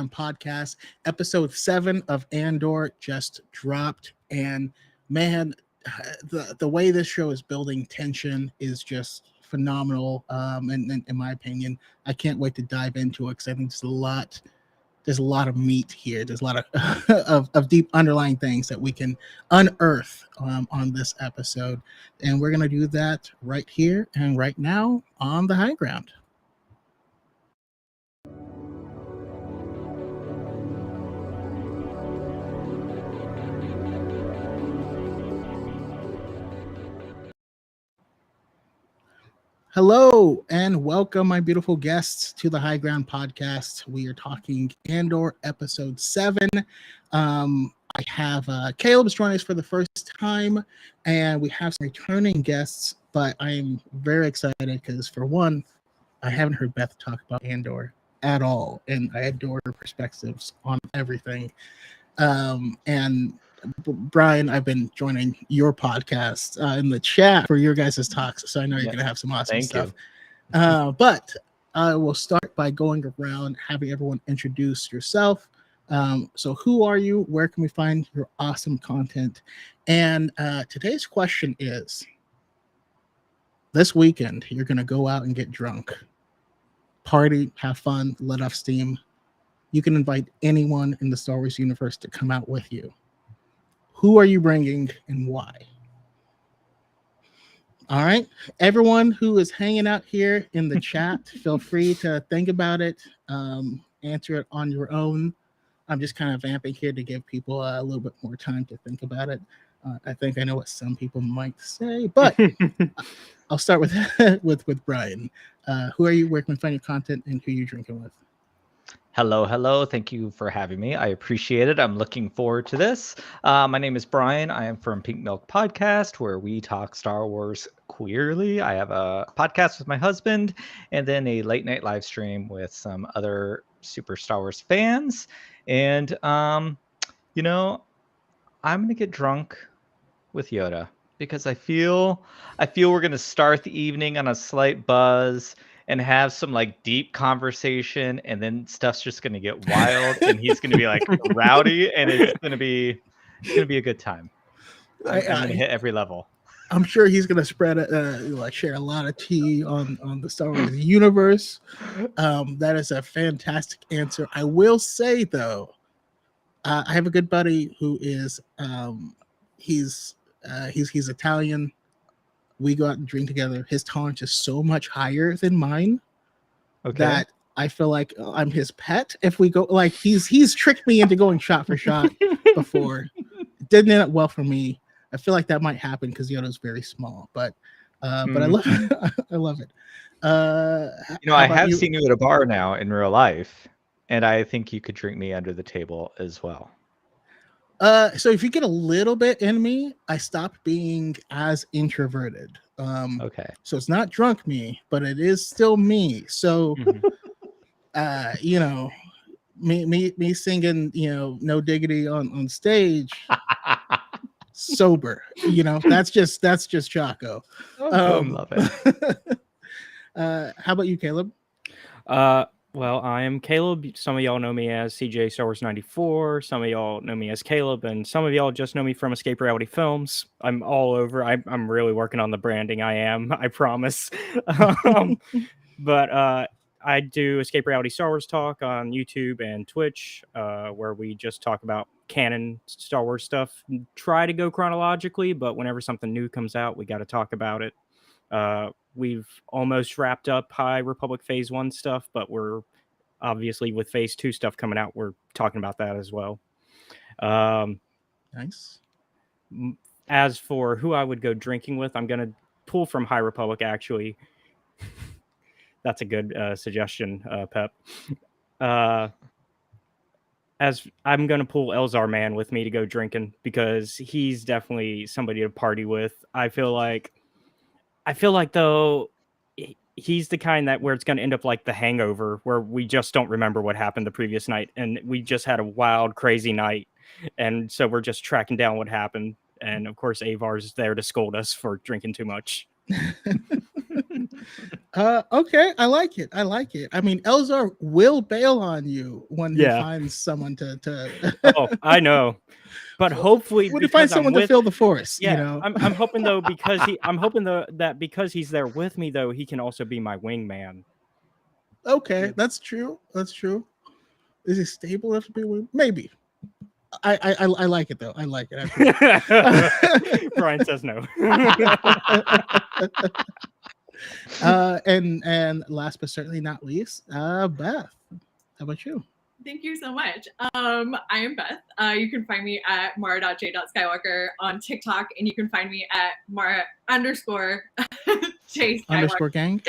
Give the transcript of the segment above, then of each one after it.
podcast. Episode 7 of Andor just dropped, and man, the way this show is building tension is just phenomenal. And in my opinion, I can't wait to dive into it because I think there's a lot of meat here. There's a lot of of deep underlying things that we can unearth on this episode, and we're gonna do that right here and right now on the high ground. Hello and welcome, my beautiful guests, to the High Ground podcast. We are talking Andor episode 7. I have Caleb's joining us for the first time, and we have some returning guests, but I'm very excited because, for one, I haven't heard Beth talk about Andor at all, and I adore her perspectives on everything. And Brian, I've been joining your podcast in the chat for your guys' talks, so I know you're going to have some awesome stuff. But I will start by going around having everyone introduce yourself. So who are you? Where can we find your awesome content? And today's question is, this weekend, you're going to go out and get drunk, party, have fun, let off steam. You can invite anyone in the Star Wars universe to come out with you. Who are you bringing and why? All right. Everyone who is hanging out here in the chat, feel free to think about it, answer it on your own. I'm just kind of vamping here to give people a little bit more time to think about it. I think I know what some people might say, but I'll start with with Brian. Who are you? Where can we find your content, and who are you drinking with? Hello. Thank you for having me. I appreciate it. I'm looking forward to this. My name is Brian. I am from Pink Milk Podcast, where we talk Star Wars queerly. I have a podcast with my husband, and then a late night live stream with some other super Star Wars fans. And I'm gonna get drunk with Yoda because I feel we're gonna start the evening on a slight buzz and have some like deep conversation, and then stuff's just gonna get wild, and he's gonna be like rowdy, and it's gonna be a good time. I'm gonna hit every level. I'm sure he's gonna spread share a lot of tea on the Star Wars universe. That is a fantastic answer. I will say though, I have a good buddy who is he's Italian. We go out and drink together. His tolerance is so much higher than mine that I feel like I'm his pet. If we go, like he's tricked me into going shot for shot before. It didn't end up well for me. I feel like that might happen because Yoda's very small, but I love I love it. I have seen you at a bar now in real life, and I think you could drink me under the table as well. So if you get a little bit in me, I stop being as introverted. So it's not drunk me, but it is still me. So, me singing, No Diggity on stage, sober. That's just Chaco. Love it. How about you, Caleb? Well, I am Caleb. Some of y'all know me as CJ Star Wars 94. Some of y'all know me as Caleb, and some of y'all just know me from Escape Reality Films. I'm all over. I'm really working on the branding. I promise. But I do Escape Reality Star Wars Talk on YouTube and Twitch, where we just talk about canon Star Wars stuff. Try to go chronologically, but whenever something new comes out, we got to talk about it. We've almost wrapped up High Republic Phase 1 stuff, but we're obviously with Phase 2 stuff coming out, we're talking about that as well. Nice. As for who I would go drinking with, I'm going to pull from High Republic, actually. That's a good suggestion, Pep. As I'm going to pull Elzar Man with me to go drinking because he's definitely somebody to party with. I feel like though he's the kind that where it's going to end up like The Hangover, where we just don't remember what happened the previous night, and we just had a wild, crazy night, and so we're just tracking down what happened. And of course, Avar's there to scold us for drinking too much. Okay, I like it. I like it. I mean, Elzar will bail on you when he finds someone to Oh, I know. But hopefully, when he finds because I'm someone to with, fill the forest, yeah, you know. I'm hoping though I'm hoping though that because he's there with me though, he can also be my wingman. Okay, that's true. That's true. Is he stable enough to be with? Maybe. I like it though. I like it. Brian says no. And last but certainly not least, Beth. How about you? Thank you so much. I am Beth. You can find me at mara.j.skywalker on TikTok, and you can find me at mara_J Underscore gang.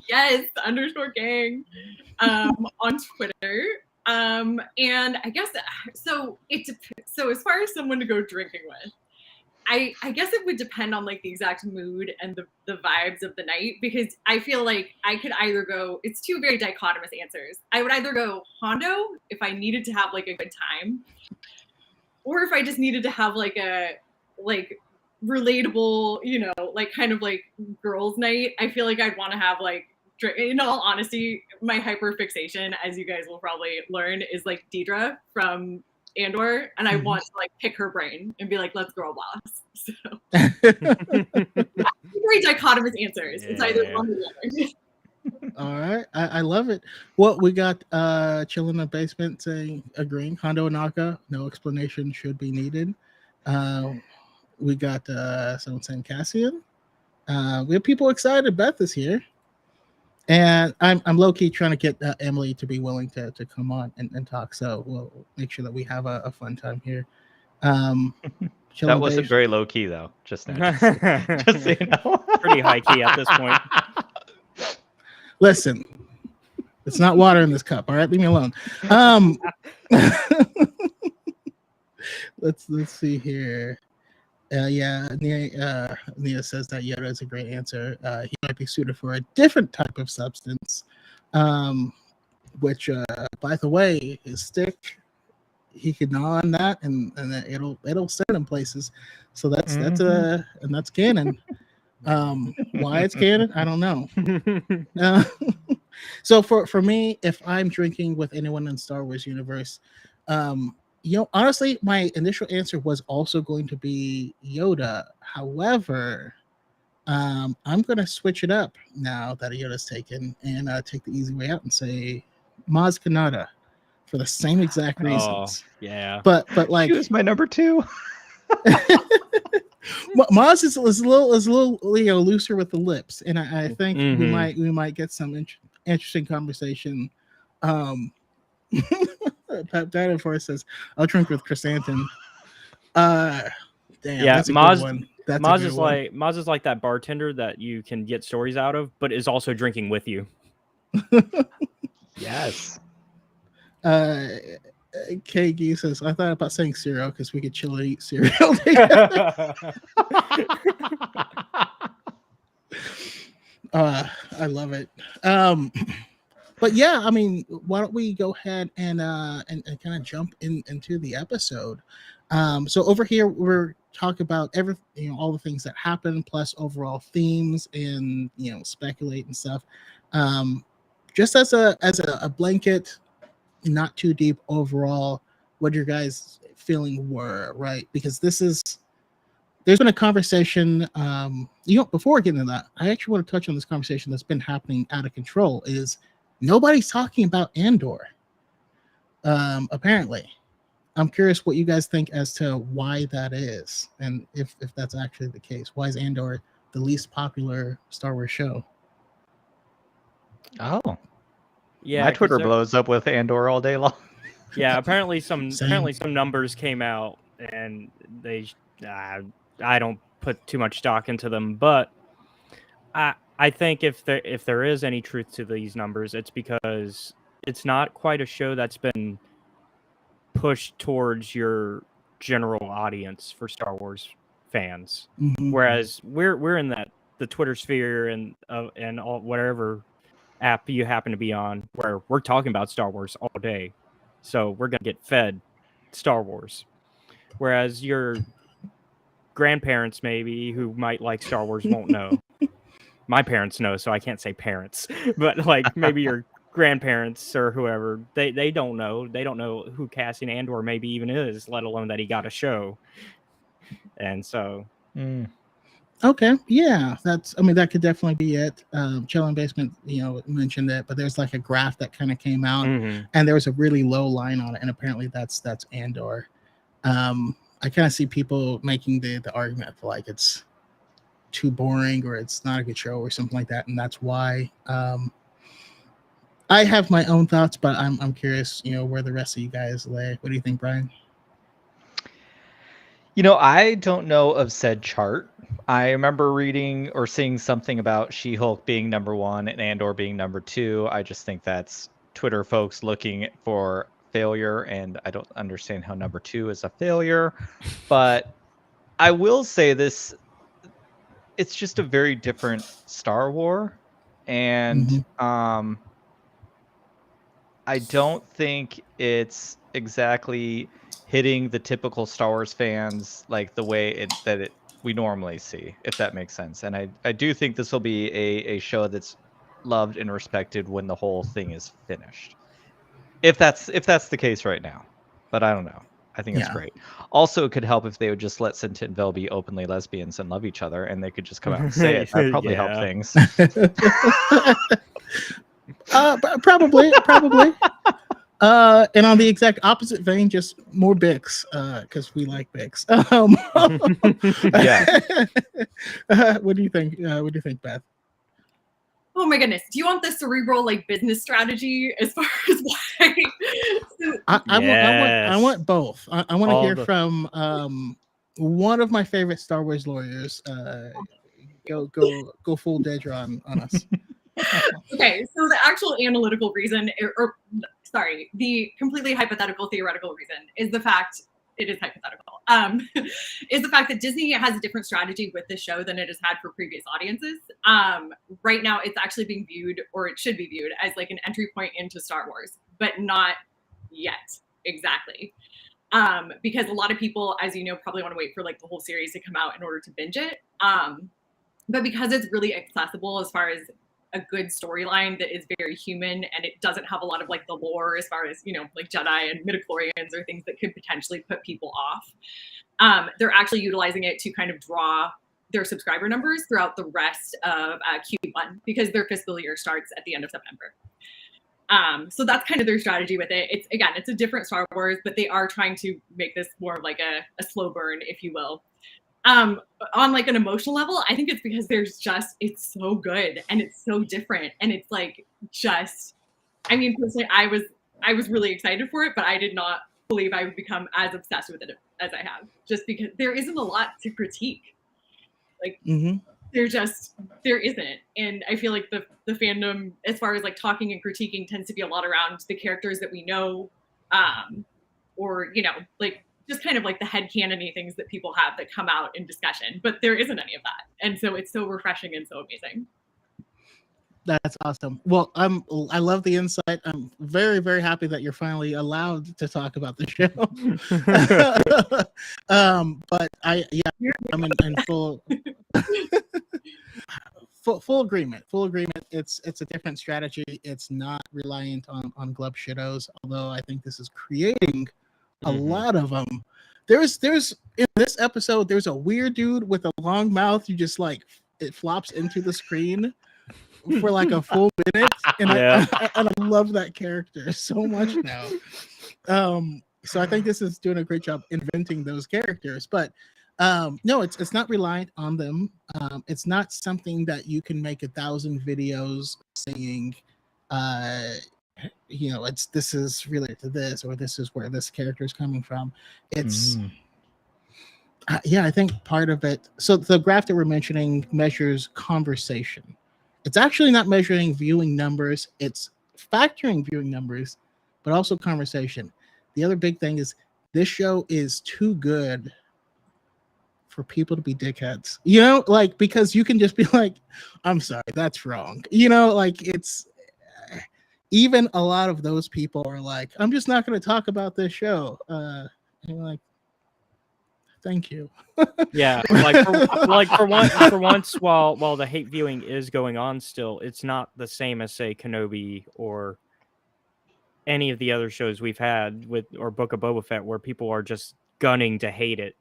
Yes, _gang on Twitter. And I guess so. So as far as someone to go drinking with, I guess it would depend on like the exact mood and the vibes of the night, because I feel like I could either go, it's two very dichotomous answers. I would either go Hondo if I needed to have like a good time, or if I just needed to have like a relatable, like kind of like girls' night. I feel like I'd want to have like, in all honesty, my hyper fixation, as you guys will probably learn, is like Deidre from Andor, and I want to like pick her brain and be like, let's girl boss. So very dichotomous answers. Yeah. It's either one or the other. All right. I love it. Well, we got Chill in the Basement saying agreeing. Hondo Naka, no explanation should be needed. We got someone saying Cassian. We have people excited. Beth is here. And I'm low-key trying to get Emily to be willing to come on and talk. So we'll make sure that we have a fun time here. That wasn't very low-key, though. Just now. Just so you know. Pretty high-key at this point. Listen, it's not water in this cup. All right, leave me alone. Let's see here. Nia says that Yoda is a great answer. He might be suited for a different type of substance, which, by the way, his stick, he can gnaw on that, and it'll send him places. So that's canon. Why it's canon, I don't know. So for me, if I'm drinking with anyone in Star Wars universe, honestly, my initial answer was also going to be Yoda. However, I'm going to switch it up now that Yoda's taken and take the easy way out and say Maz Kanata for the same exact reasons. Oh, yeah. But like, she was my number 2. Maz is a little looser with the lips, and I think we might get some interesting conversation. Dino Force says, "I'll drink with Chrysanthemum." Damn, yeah, that's a good one. Maz is like that bartender that you can get stories out of, but is also drinking with you. Yes. KG says, "I thought about saying cereal because we could chill and eat cereal together." I love it. But yeah, I mean, why don't we go ahead and kind of jump into the episode? So over here we're talking about all the things that happen, plus overall themes, and speculate and stuff. Just as a blanket, not too deep overall, what your guys' feeling were, right? Because there's been a conversation. Before getting into that, I actually want to touch on this conversation that's been happening out of control. Is nobody's talking about Andor. Apparently, I'm curious what you guys think as to why that is, and if that's actually the case. Why is Andor the least popular Star Wars show? Oh, yeah. My Twitter blows up with Andor all day long. Yeah, apparently some numbers came out, and they I don't put too much stock into them, but I think if there is any truth to these numbers, it's because it's not quite a show that's been pushed towards your general audience for Star Wars fans. Mm-hmm. Whereas we're in the Twitter sphere and all, whatever app you happen to be on, where we're talking about Star Wars all day. So we're gonna get fed Star Wars. Whereas your grandparents maybe who might like Star Wars won't know. my parents know, so I can't say parents, but like maybe your grandparents or whoever, they don't know. They don't know who Cassian Andor maybe even is, let alone that he got a show. And so Okay, yeah, I mean, that could definitely be it. Chill in Basement, mentioned it, but there's like a graph that kind of came out, and there was a really low line on it, and apparently that's Andor. I kind of see people making the argument for like it's too boring or it's not a good show or something like that, and that's why. I have my own thoughts, but I'm curious, where the rest of you guys lay. What do you think, Brian? I don't know of said chart. I remember reading or seeing something about She-Hulk being number 1 and Andor being number 2. I just think that's Twitter folks looking for failure, and I don't understand how number 2 is a failure. But I will say this, it's just a very different Star Wars, and I don't think it's exactly hitting the typical Star Wars fans like the way we normally see, if that makes sense. And I do think this will be a show that's loved and respected when the whole thing is finished. If that's the case right now. But I don't know. I think it's great. Also, it could help if they would just let Sint and Vel be openly lesbians and love each other, and they could just come out and say it. That'd probably help things. Probably. And on the exact opposite vein, just more Bix, because we like Bix. Yeah. What do you think? What do you think, Beth? Oh my goodness! Do you want the cerebral business strategy as far as why? I want both. I want to hear from one of my favorite Star Wars lawyers. Go full Dedra on us. Okay, so the actual analytical reason, the completely hypothetical theoretical reason is the fact it is hypothetical. Is the fact that Disney has a different strategy with this show than it has had for previous audiences. Right now, it's actually being viewed, or it should be viewed, as like an entry point into Star Wars, but not yet exactly. Because a lot of people, as you know, probably want to wait for like the whole series to come out in order to binge it. But because it's really accessible as far as a good storyline that is very human, and it doesn't have a lot of like the lore as far as, like Jedi and midichlorians or things that could potentially put people off. They're actually utilizing it to kind of draw their subscriber numbers throughout the rest of Q1, because their fiscal year starts at the end of September. So that's kind of their strategy with it. It's a different Star Wars, but they are trying to make this more of like a slow burn, if you will. On like an emotional level, I think it's because it's so good and it's so different, and it's like personally, I was really excited for it, but I did not believe I would become as obsessed with it as I have, just because there isn't a lot to critique. Like there isn't, and I feel like the fandom, as far as like talking and critiquing, tends to be a lot around the characters that we know, or like just kind of like the headcanon-y things that people have that come out in discussion, but there isn't any of that. And so it's so refreshing and so amazing. That's awesome. Well, I love the insight. I'm very, very happy that you're finally allowed to talk about the show. But I'm in full agreement. Full agreement. It's a different strategy. It's not reliant on glub shittos, although I think this is creating a lot of them. There's in this episode, there's a weird dude with a long mouth. You just like it flops into the screen for like a full minute, and I love that character so much now. So I think this is doing a great job inventing those characters, but no, it's not reliant on them. It's not something that you can make 1,000 videos saying this is related to this, or this is where this character is coming from. It's I think part of it. So the graph that we're mentioning measures conversation. It's actually not measuring viewing numbers. It's factoring viewing numbers, but also conversation. The other big thing is this show is too good for people to be dickheads. Like, because you can just be like, I'm sorry, that's wrong. Like it's even a lot of those people are like, I'm just not going to talk about this show. And like, Thank you. Yeah, for once, while the hate viewing is going on still, it's not the same as say Kenobi or any of the other shows we've had or Book of Boba Fett, where people are just gunning to hate it.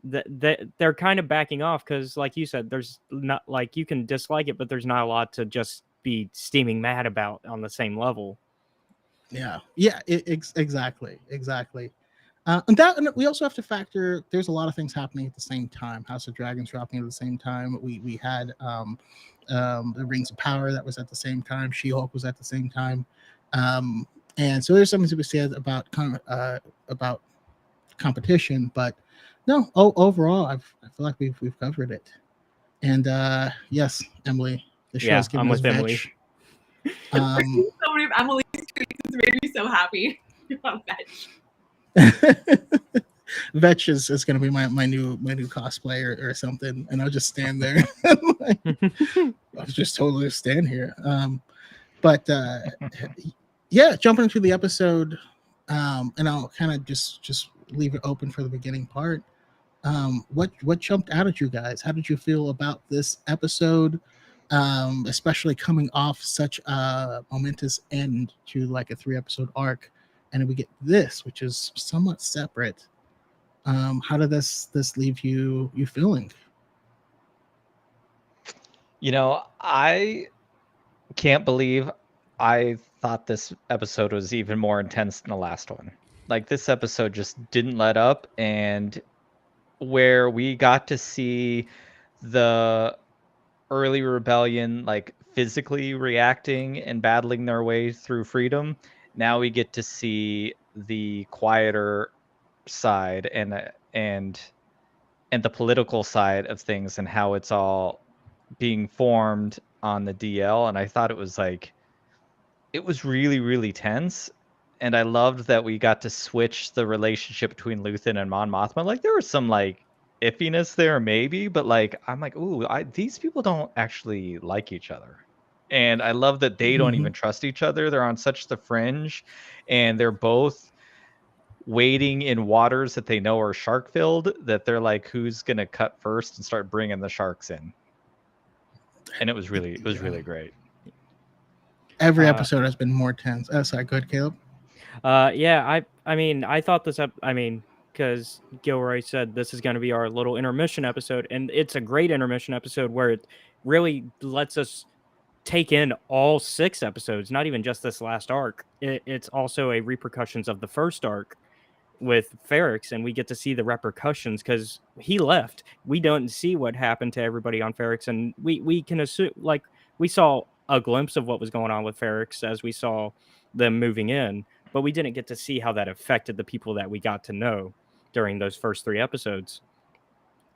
They're kind of backing off because, like you said, there's not like you can dislike it, but there's not a lot to just be steaming mad about on the same level. Yeah, exactly. And we also have to factor. There's a lot of things happening at the same time. House of Dragons dropping at the same time. We had the Rings of Power that was at the same time. She-Hulk was at the same time. And so there's something to be said about about competition, but no, overall, I feel like we've covered it. And yes, Emily, the show Yeah, is giving I'm us with Emily. vetch. So many of Emily's tweets has made me so happy about Vetch. Vetch is going to be my new cosplay or something, and I'll just stand there. I'll just totally stand here. But yeah, jumping into the episode, and I'll kind of just leave it open for the beginning part. What jumped out at you guys? How did you feel about this episode, especially coming off such a momentous end to like a 3-episode arc, and then we get this, which is somewhat separate. How did this leave you feeling? You know, I can't believe I thought this episode was even more intense than the last one. Like, this episode just didn't let up, and where we got to see the early rebellion like physically reacting and battling their way through freedom, now we get to see the quieter side and the political side of things and how it's all being formed on the DL. And I thought it was really, really tense. And I loved that we got to switch the relationship between Luthen and Mon Mothma. Like, there was some like iffiness there, maybe, but like I'm like, ooh, these people don't actually like each other. And I love that they don't even trust each other. They're on such the fringe, and they're both wading in waters that they know are shark filled. That they're like, who's gonna cut first and start bringing the sharks in? And it was really great. Every episode has been more tense. Oh, sorry, go ahead, Caleb. Yeah, I mean, I thought this because Gilroy said this is going to be our little intermission episode, and it's a great intermission episode where it really lets us take in all 6 episodes, not even just this last arc. It's also a repercussions of the first arc with Ferrix, and we get to see the repercussions because he left. We don't see what happened to everybody on Ferrix, and we can assume, like, we saw a glimpse of what was going on with Ferrix as we saw them moving in, but we didn't get to see how that affected the people that we got to know during those first 3 episodes.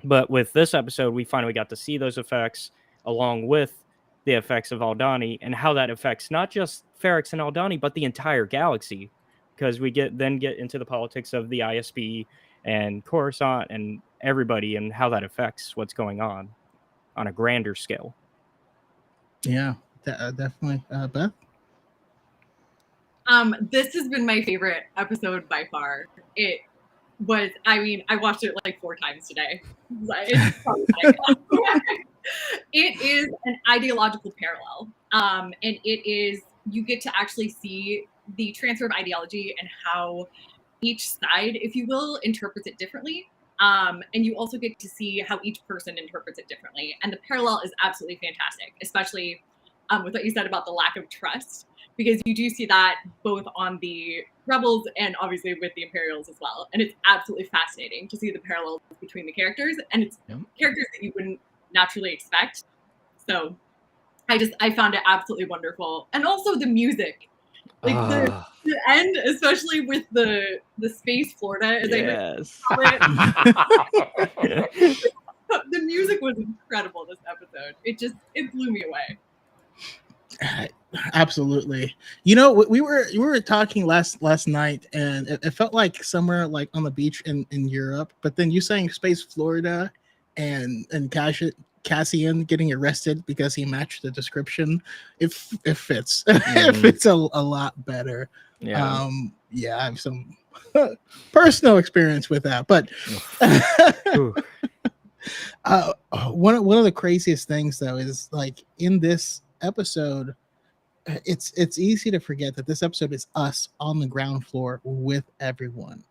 But with this episode, we finally got to see those effects along with the effects of Aldhani and how that affects not just Ferrix and Aldhani, but the entire galaxy. Because we get into the politics of the ISB and Coruscant and everybody and how that affects what's going on a grander scale. Yeah, definitely. Beth? This has been my favorite episode by far. It was, I mean, I watched it like 4 times today. It's probably it is an ideological parallel. And it is, you get to actually see the transfer of ideology and how each side, if you will, interprets it differently. And you also get to see how each person interprets it differently. And the parallel is absolutely fantastic, especially with what you said about the lack of trust, because you do see that both on the Rebels and obviously with the Imperials as well. And it's absolutely fascinating to see the parallels between the characters, and it's characters that you wouldn't naturally expect. So I found it absolutely wonderful. And also the music. Like the end, especially with the space Florida, as yes. I call it. The music was incredible this episode. It blew me away. Absolutely. You know, we were talking last night, and it felt like somewhere like on the beach in Europe. But then you saying Space Florida, and Cassian getting arrested because he matched the description. It fits. It fits a lot better. Yeah. Yeah. I have some personal experience with that. But Ooh. one of the craziest things though is like in this episode, it's easy to forget that this episode is us on the ground floor with everyone.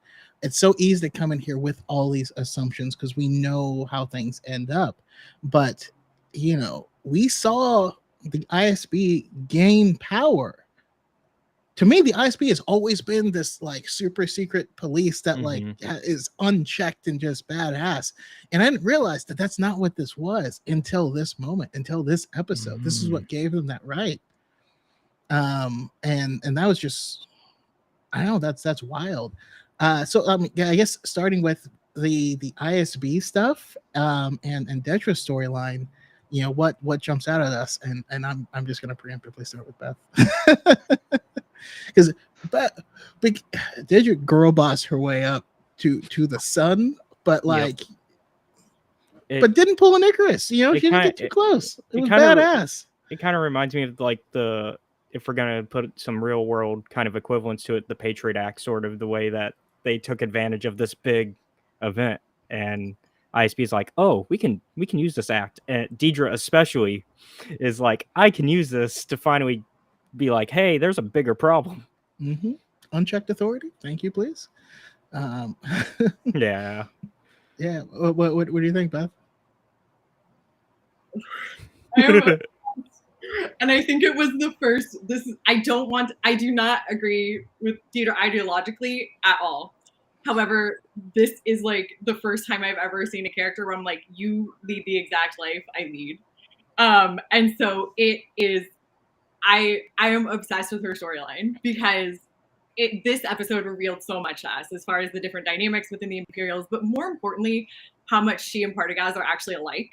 It's so easy to come in here with all these assumptions because we know how things end up. But you know, we saw the ISB gain power. To me, the ISB has always been this like super secret police that like is unchecked and just badass. And I didn't realize that that's not what this was until this moment, until this episode. This is what gave them that right. And that was just, I don't know, that's wild. So I guess starting with the ISB stuff, and Detra's storyline, you know, what jumps out at us, and I'm just gonna preemptively start with Beth. Because Dedra girl boss her way up to the sun, but like but didn't pull an Icarus, you know, she didn't get too close. It was badass. It kind of reminds me of like if we're gonna put some real world kind of equivalents to it, the Patriot Act, sort of the way that they took advantage of this big event, and ISB is like, oh, we can use this act, and Dedra especially is like, I can use this to finally be like, hey, there's a bigger problem. Unchecked authority, thank you, please. Yeah. What do you think, Beth? And I think it was the first. I do not agree with Dedra ideologically at all. However, this is like the first time I've ever seen a character where I'm like, you lead the exact life I lead. And so it is, I am obsessed with her storyline because this episode revealed so much to us as far as the different dynamics within the Imperials, but more importantly, how much she and Partagaz are actually alike.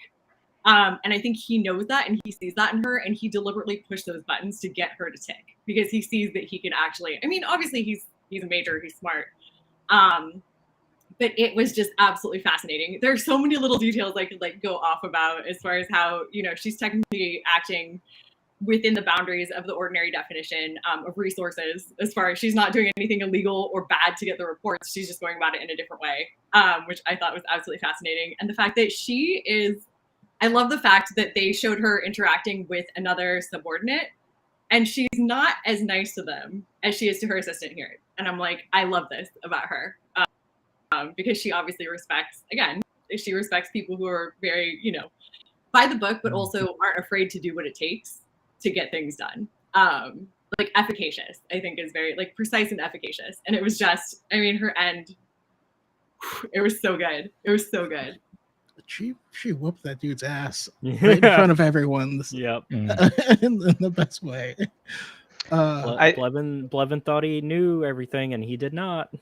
And I think he knows that and he sees that in her, and he deliberately pushed those buttons to get her to tick because he sees that he can actually, I mean, obviously he's a major, he's smart. But it was just absolutely fascinating. There are so many little details I could like go off about as far as how, you know, she's technically acting within the boundaries of the ordinary definition of resources, as far as she's not doing anything illegal or bad to get the reports. She's just going about it in a different way, which I thought was absolutely fascinating. And the fact that she is, I love the fact that they showed her interacting with another subordinate, and she's not as nice to them as she is to her assistant here. And I'm like, I love this about her, because she obviously respects people who are very, you know, by the book, but also aren't afraid to do what it takes to get things done. Like efficacious, I think is very like precise and efficacious. And it was just, I mean, her end, it was so good. It was so good. She whooped that dude's ass right in front of everyone. Yep. In the best way. Blevin thought he knew everything, and he did not.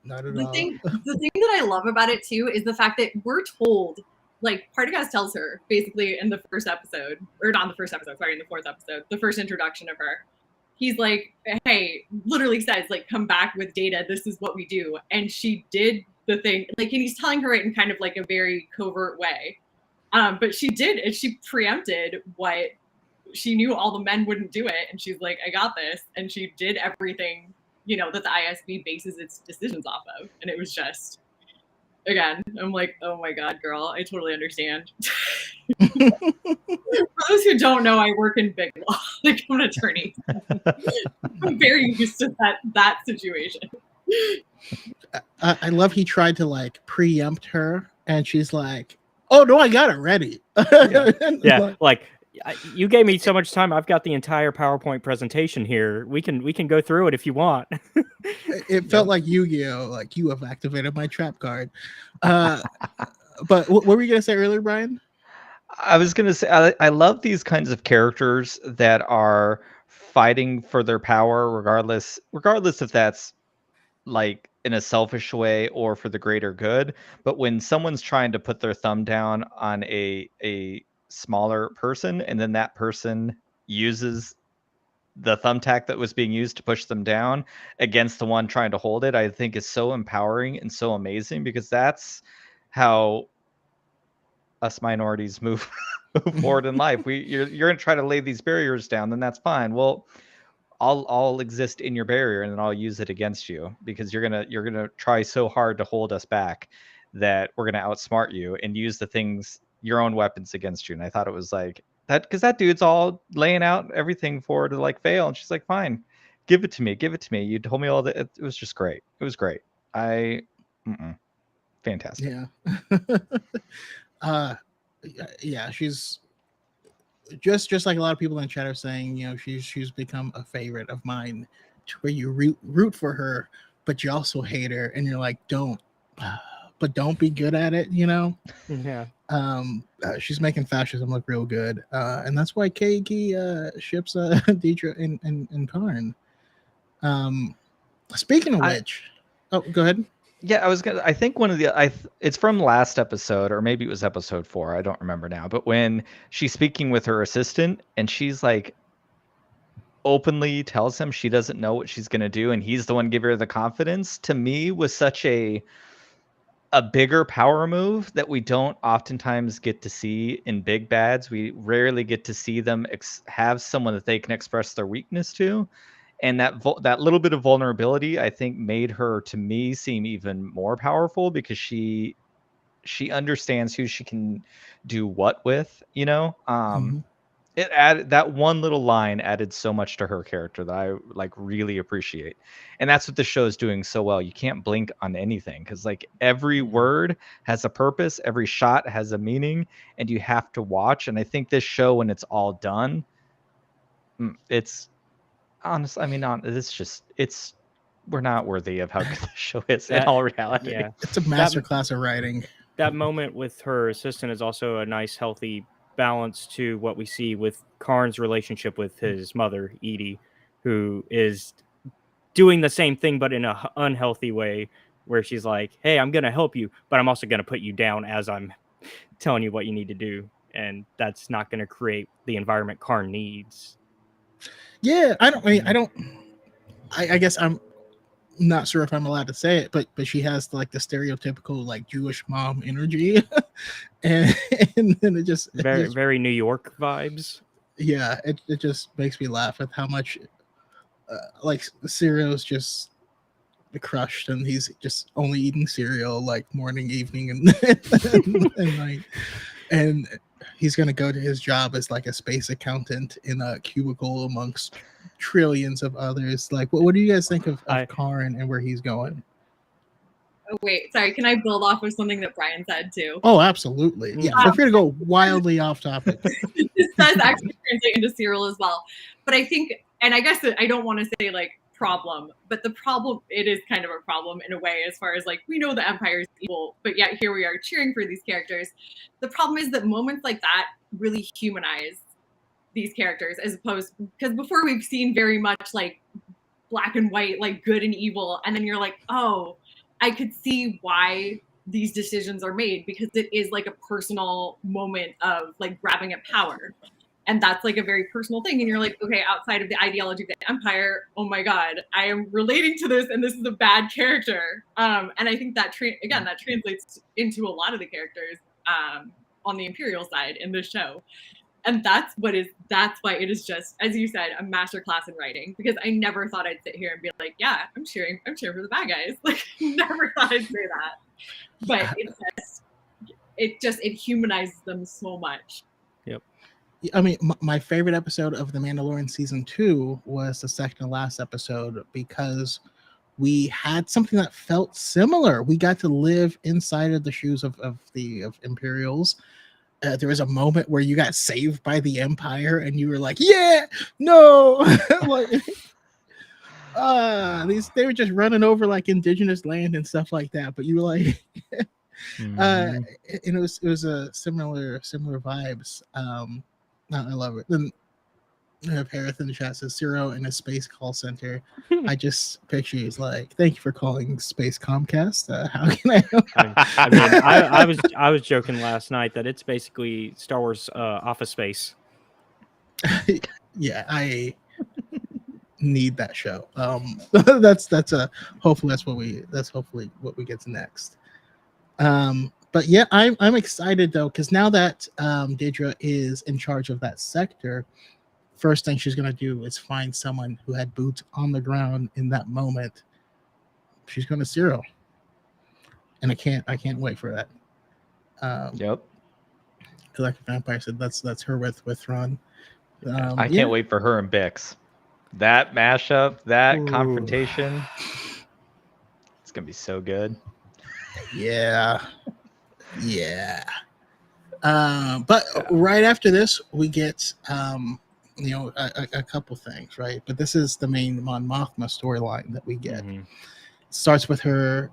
Not at the all. thing that I love about it too is the fact that we're told, like, Partagaz tells her basically in the first episode, or not in the first episode, sorry, in the fourth episode, the first introduction of her. He's like, hey, literally says, like, come back with data. This is what we do. And she did the thing, like, and he's telling her it in kind of like a very covert way. But she did, and she preempted what she knew all the men wouldn't do it. And she's like, I got this. And she did everything, you know, that the ISB bases its decisions off of. And it was just, again, I'm like, oh my God, girl, I totally understand. For those who don't know, I work in big law. Like, I'm an attorney. I'm very used to that situation. I love he tried to like preempt her, and she's like, oh no, I got it ready. Yeah, like, you gave me so much time. I've got the entire PowerPoint presentation here. We can go through it if you want. It felt like Yu-Gi-Oh! Like, you have activated my trap card. But what were you gonna say earlier, Brian? I was gonna say I love these kinds of characters that are fighting for their power, regardless if that's like in a selfish way or for the greater good. But when someone's trying to put their thumb down on a smaller person, and then that person uses the thumbtack that was being used to push them down against the one trying to hold it, I think is so empowering and so amazing, because that's how us minorities move forward in life. You're going to try to lay these barriers down, then that's fine. Well, I'll exist in your barrier, and then I'll use it against you because you're gonna try so hard to hold us back that we're gonna outsmart you and use your own weapons against you. And I thought it was like that because that dude's all laying out everything for her to like fail, and she's like, fine, give it to me, give it to me. You told me all that. It was just great. It was great. Fantastic. Yeah. Yeah, she's just like a lot of people in chat are saying, she's become a favorite of mine to where you root for her, but you also hate her, and you're like, don't be good at it, Yeah. She's making fascism look real good, and that's why Keiki ships Deidre and Karn. Speaking of which, go ahead. Yeah, I think one of it's from last episode, or maybe it was episode 4. I don't remember now. But when she's speaking with her assistant, and she's like openly tells him she doesn't know what she's gonna do, and he's the one giving her the confidence. To me, was such a bigger power move that we don't oftentimes get to see in big bads. We rarely get to see them have someone that they can express their weakness to. And that little bit of vulnerability, I think, made her, to me, seem even more powerful because she understands who she can do what with. Mm-hmm. It added that one little line added so much to her character that I like really appreciate, and that's what the show is doing so well. You can't blink on anything because like every word has a purpose, every shot has a meaning, and you have to watch. And I think this show, when it's all done, it's honest. I mean, we're not worthy of how good the show is in all reality. Yeah. It's a masterclass of writing. That moment with her assistant is also a nice, healthy balance to what we see with Karn's relationship with his mother, Edie, who is doing the same thing, but in an unhealthy way, where she's like, hey, I'm going to help you, but I'm also going to put you down as I'm telling you what you need to do. And that's not going to create the environment Karn needs. Yeah, I guess I'm not sure if I'm allowed to say it, but she has like the stereotypical like Jewish mom energy, and then it just very New York vibes. Yeah, it just makes me laugh at how much like cereal's just crushed, and he's just only eating cereal like morning, evening, and night, and he's gonna go to his job as like a space accountant in a cubicle amongst trillions of others. Like, what do you guys think of Karn and where he's going? Oh, wait, sorry. Can I build off of something that Brian said too? Oh, absolutely. Yeah, feel free to go wildly off topic. This does actually translate into serial as well. But I think, and I guess I don't want to say like problem, but the problem, it is kind of a problem in a way, as far as like, we know the Empire is evil, but yet here we are cheering for these characters. The problem is that moments like that really humanize these characters, as opposed, because before we've seen very much like black and white, like good and evil, and then you're like, oh, I could see why these decisions are made, because it is like a personal moment of like grabbing at power. And that's like a very personal thing. And you're like, okay, outside of the ideology of the Empire, oh my God, I am relating to this, and this is a bad character. And I think that, that translates into a lot of the characters on the Imperial side in this show. And that's why it is just, as you said, a masterclass in writing. Because I never thought I'd sit here and be like, yeah, I'm cheering for the bad guys. Like, never thought I'd say that. But it humanizes them so much. Yep. I mean, my favorite episode of The Mandalorian season 2 was the second to last episode, because we had something that felt similar. We got to live inside of the shoes of Imperials. There was a moment where you got saved by the Empire, and you were like, "Yeah, no!" Like, they were just running over like indigenous land and stuff like that. But you were like, and it was a similar vibes. I love it. Then Parith in the chat says Zero in a space call center. I just picture he's like, "Thank you for calling Space Comcast. How can I help?" I mean, I was joking last night that it's basically Star Wars Office Space. Yeah, I need that show. That's hopefully what we get to next. But yeah, I'm excited though, because now that Deidre is in charge of that sector, first thing she's going to do is find someone who had boots on the ground in that moment. She's going to Cyril, and I can't wait for that. Yep. Like Vampire said, that's her with Thrawn. I can't wait for her and Bix. That mashup, that Ooh. confrontation, it's gonna be so good. Yeah. But right after this, we get a couple things, right? But this is the main Mon Mothma storyline that we get. Mm-hmm. It starts with her,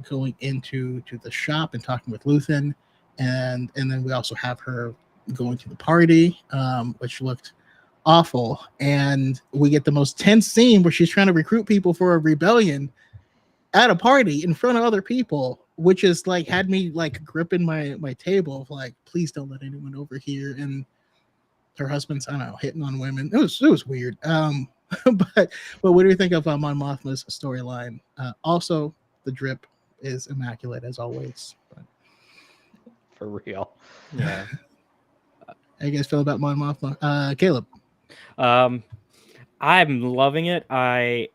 going into the shop and talking with Luthen, and then we also have her going to the party, which looked awful, and we get the most tense scene where she's trying to recruit people for a rebellion at a party in front of other people, which is like had me like gripping my table of like, please don't let anyone over here. And her husband's, I don't know, hitting on women. It was weird. But what do you think of Mon Mothma's storyline? Also, the drip is immaculate as always. But For real. Yeah. how you guys feel about Mon Mothma? Caleb. I'm loving it. I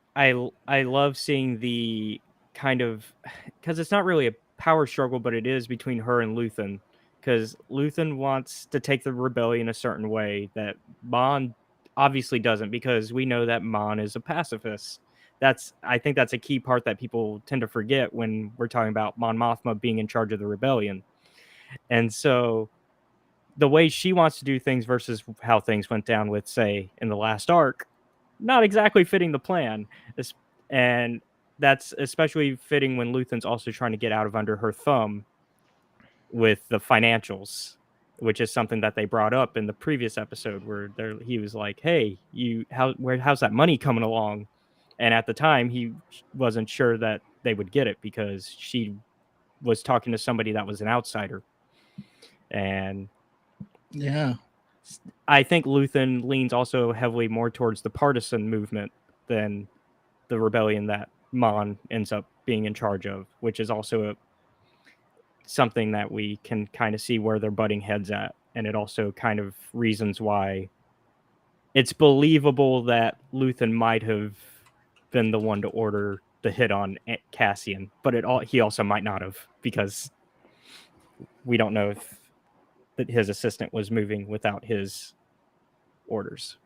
love seeing the kind of, because it's not really a power struggle, but it is between her and Luthen. Because Luthen wants to take the rebellion a certain way that Mon obviously doesn't, because we know that Mon is a pacifist. I think that's a key part that people tend to forget when we're talking about Mon Mothma being in charge of the rebellion. And so the way she wants to do things versus how things went down with, say, in the last arc, not exactly fitting the plan. And that's especially fitting when Luthen's also trying to get out of under her thumb with the financials, which is something that they brought up in the previous episode where he was like, hey, how's that money coming along? And at the time, he wasn't sure that they would get it because she was talking to somebody that was an outsider. And Yeah. I think Luthen leans also heavily more towards the partisan movement than the rebellion that Mon ends up being in charge of, which is also something that we can kind of see where they're butting heads at. And it also kind of reasons why it's believable that Luthen might have been the one to order the hit on Cassian, but he also might not have, because we don't know if that his assistant was moving without his orders.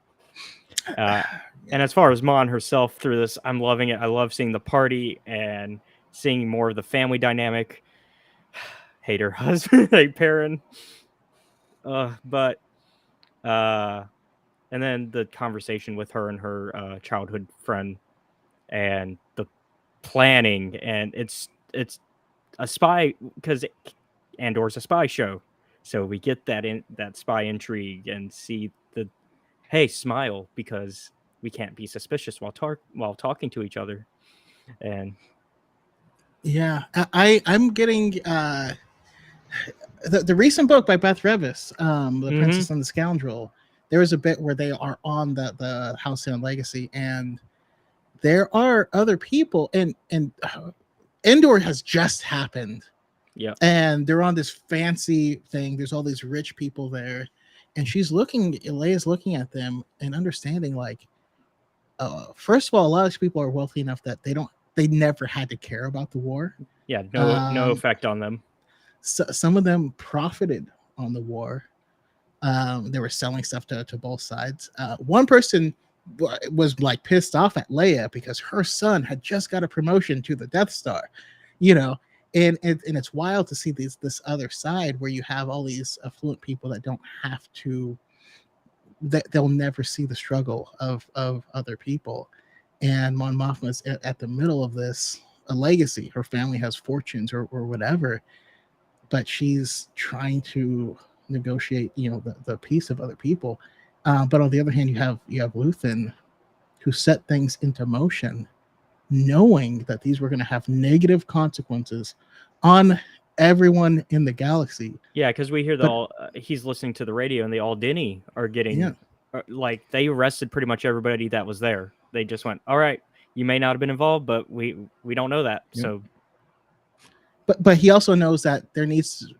And as far as Mon herself through this, I'm loving it. I love seeing the party and seeing more of the family dynamic. Hate her husband, like Perrin. And then the conversation with her and her childhood friend, and the planning, and it's a spy, because Andor's a spy show, so we get that spy intrigue and see the smile, because we can't be suspicious while talking to each other. And yeah, I'm getting the recent book by Beth Revis, The Princess and the Scoundrel. There is a bit where they are on the House and Legacy, and there are other people, and Andor has just happened. Yeah, and they're on this fancy thing. There's all these rich people there, and Leia's looking at them and understanding, like, first of all, a lot of these people are wealthy enough that they never had to care about the war. Yeah, no effect on them. So, some of them profited on the war. They were selling stuff to both sides. One person was like pissed off at Leia because her son had just got a promotion to the Death Star, and it's wild to see this other side where you have all these affluent people that don't have to, that they'll never see the struggle of other people. And Mon Mothma's at the middle of this, a legacy. Her family has fortunes or whatever, but she's trying to negotiate, the peace of other people. But on the other hand, you have Luthen, who set things into motion, knowing that these were going to have negative consequences on everyone in the galaxy. Yeah, because we hear he's listening to the radio, and the Aldini are getting like, they arrested pretty much everybody that was there. They just went, all right, you may not have been involved, but we don't know that. Yeah. So, but he also knows that there needs,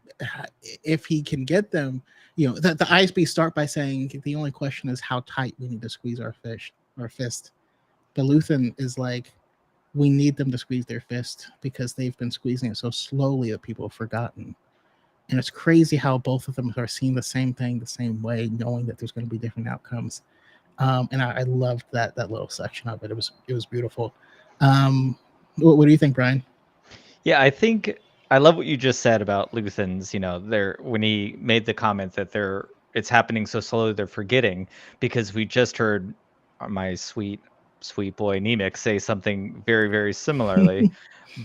if he can get them the ISB start by saying the only question is how tight we need to squeeze our fist. But Luthen is like, we need them to squeeze their fist because they've been squeezing it so slowly that people have forgotten. And it's crazy how both of them are seeing the same thing the same way, knowing that there's going to be different outcomes. And I loved that little section of it. It was beautiful. What do you think, Brian? Yeah, I think I love what you just said about Luthen's, when he made the comment that it's happening so slowly they're forgetting, because we just heard my sweet boy Nemec say something very, very similarly.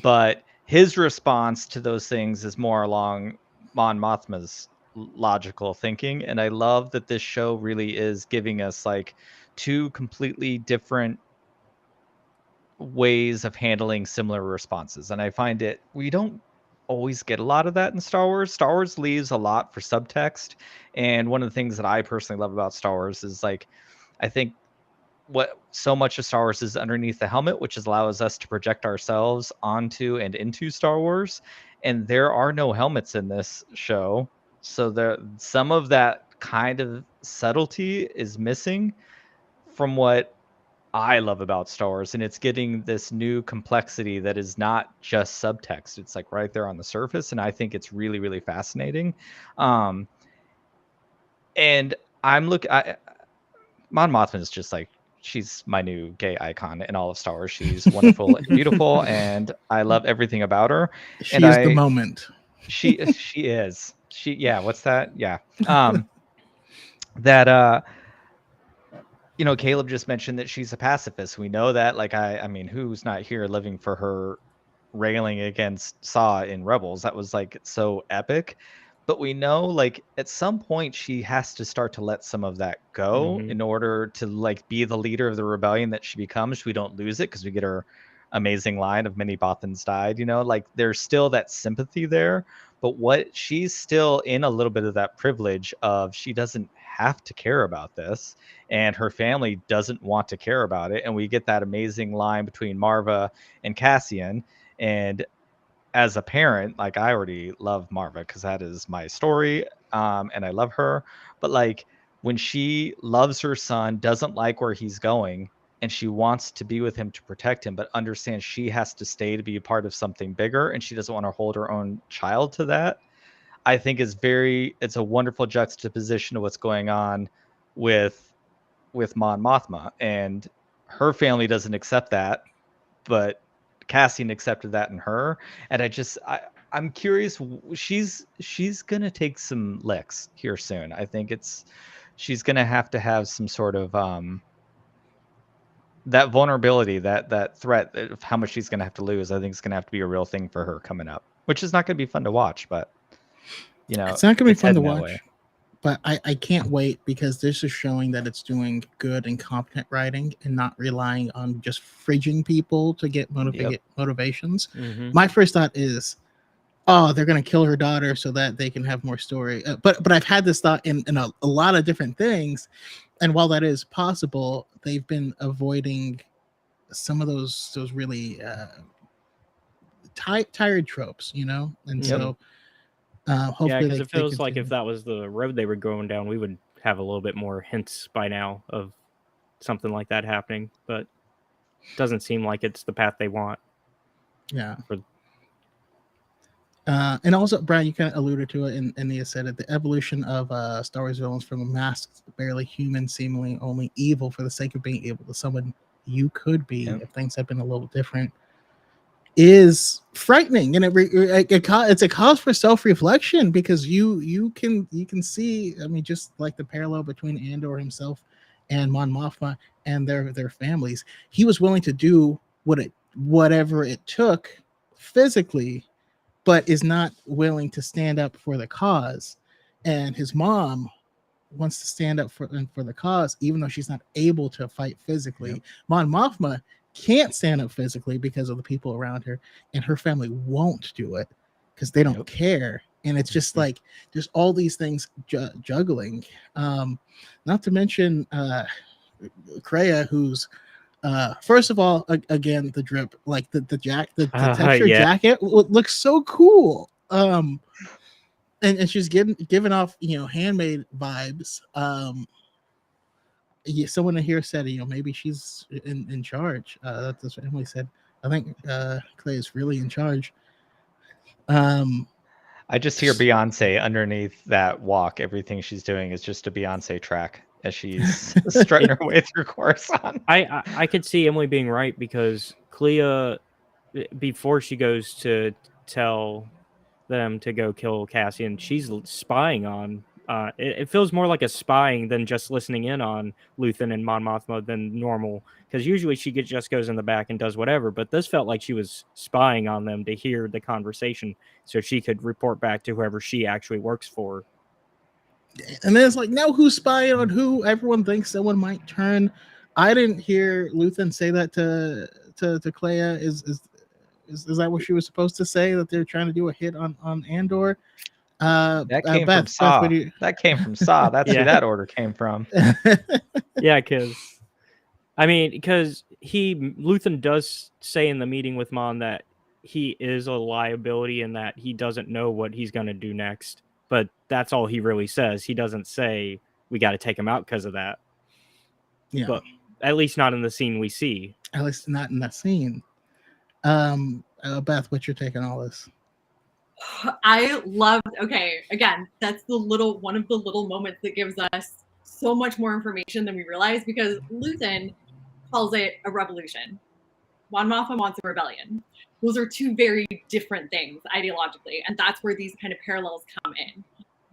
But his response to those things is more along Mon Mothma's logical thinking. And I love that this show really is giving us like two completely different ways of handling similar responses. And I find we don't always get a lot of that in Star Wars. Star Wars leaves a lot for subtext. And one of the things that I personally love about Star Wars is like, I think what so much of Star Wars is underneath the helmet, which allows us to project ourselves onto and into Star Wars. And there are no helmets in this show. So some of that kind of subtlety is missing from what I love about Star Wars, and it's getting this new complexity that is not just subtext. It's like right there on the surface, and I think it's really, really fascinating. And Mon Mothma is just like, she's my new gay icon in all of Star Wars. She's wonderful and beautiful, and I love everything about her. She is the moment. She is. What's that? Yeah. That Caleb just mentioned that she's a pacifist. We know that. Like, I mean, who's not here living for her railing against Saw in Rebels? That was like so epic. But we know, like, at some point she has to start to let some of that go in order to like be the leader of the rebellion that she becomes. We don't lose it because we get her amazing line of many Bothans died. Like there's still that sympathy there. But she's still in a little bit of that privilege of she doesn't have to care about this, and her family doesn't want to care about it. And we get that amazing line between Marva and Cassian. And as a parent, like, I already love Marva because that is my story, and I love her. But like when she loves her son, doesn't like where he's going, and she wants to be with him to protect him, but understands she has to stay to be a part of something bigger, and she doesn't want to hold her own child to that. I think it's a wonderful juxtaposition of what's going on with Mon Mothma, and her family doesn't accept that, but Cassian accepted that in her. And I'm curious. She's gonna take some licks here soon. I think she's gonna have to have some sort of that vulnerability, that threat of how much she's gonna have to lose. I think it's gonna have to be a real thing for her coming up, which is not gonna be fun to watch, but it's not gonna be fun to watch. But I can't wait because this is showing that it's doing good and competent writing and not relying on just fridging people to get motivations. My first thought is, oh, they're going to kill her daughter so that they can have more story. But I've had this thought in a lot of different things. And while that is possible, they've been avoiding some of those really tired tropes, And so... hopefully because it feels like if that was the road they were going down, we would have a little bit more hints by now of something like that happening. But it doesn't seem like it's the path they want. Yeah. And also, Brian, you kind of alluded to it, and you said it, the evolution of Star Wars villains from a masked, barely human, seemingly only evil for the sake of being able to someone you could be if things had been a little different, is frightening, and it's a cause for self-reflection, because you can see, I mean, just like the parallel between Andor himself and Mon Mothma and their families. He was willing to do whatever it took physically, but is not willing to stand up for the cause. And his mom wants to stand up for the cause, even though she's not able to fight physically. Mon Mothma can't stand up physically because of the people around her, and her family won't do it because they don't care. And it's just like there's all these things juggling. Not to mention Kreia, who's first of all, again, the drip, like the texture jacket looks so cool. and she's giving off, handmaid vibes. Yeah, someone in here said, maybe she's in charge. That's what Emily said. I think Clay is really in charge. I just hear Beyonce underneath that walk. Everything she's doing is just a Beyonce track as she's strutting her way through Coruscant. I could see Emily being right, because Clea, before she goes to tell them to go kill Cassian, she's spying on. It feels more like a spying than just listening in on Luthen and Mon Mothma than normal, because usually she just goes in the back and does whatever, but this felt like she was spying on them to hear the conversation so she could report back to whoever she actually works for. And then it's like, now who's spying on who? Everyone thinks someone might turn. I didn't hear Luthen say that to Clea. Is that what she was supposed to say? That they're trying to do a hit on Andor? That came from Saw. That came from Saw. That's who that order came from. Yeah, because Luthen does say in the meeting with Mon that he is a liability and that he doesn't know what he's going to do next. But that's all he really says. He doesn't say we got to take him out because of that. Yeah, but at least not in the scene we see. At least not in that scene. Beth, what's your take on all this? I loved. Okay, again, that's one of the little moments that gives us so much more information than we realize, because Luthen calls it a revolution. Mon Mothma wants a rebellion. Those are two very different things ideologically, and that's where these kind of parallels come in.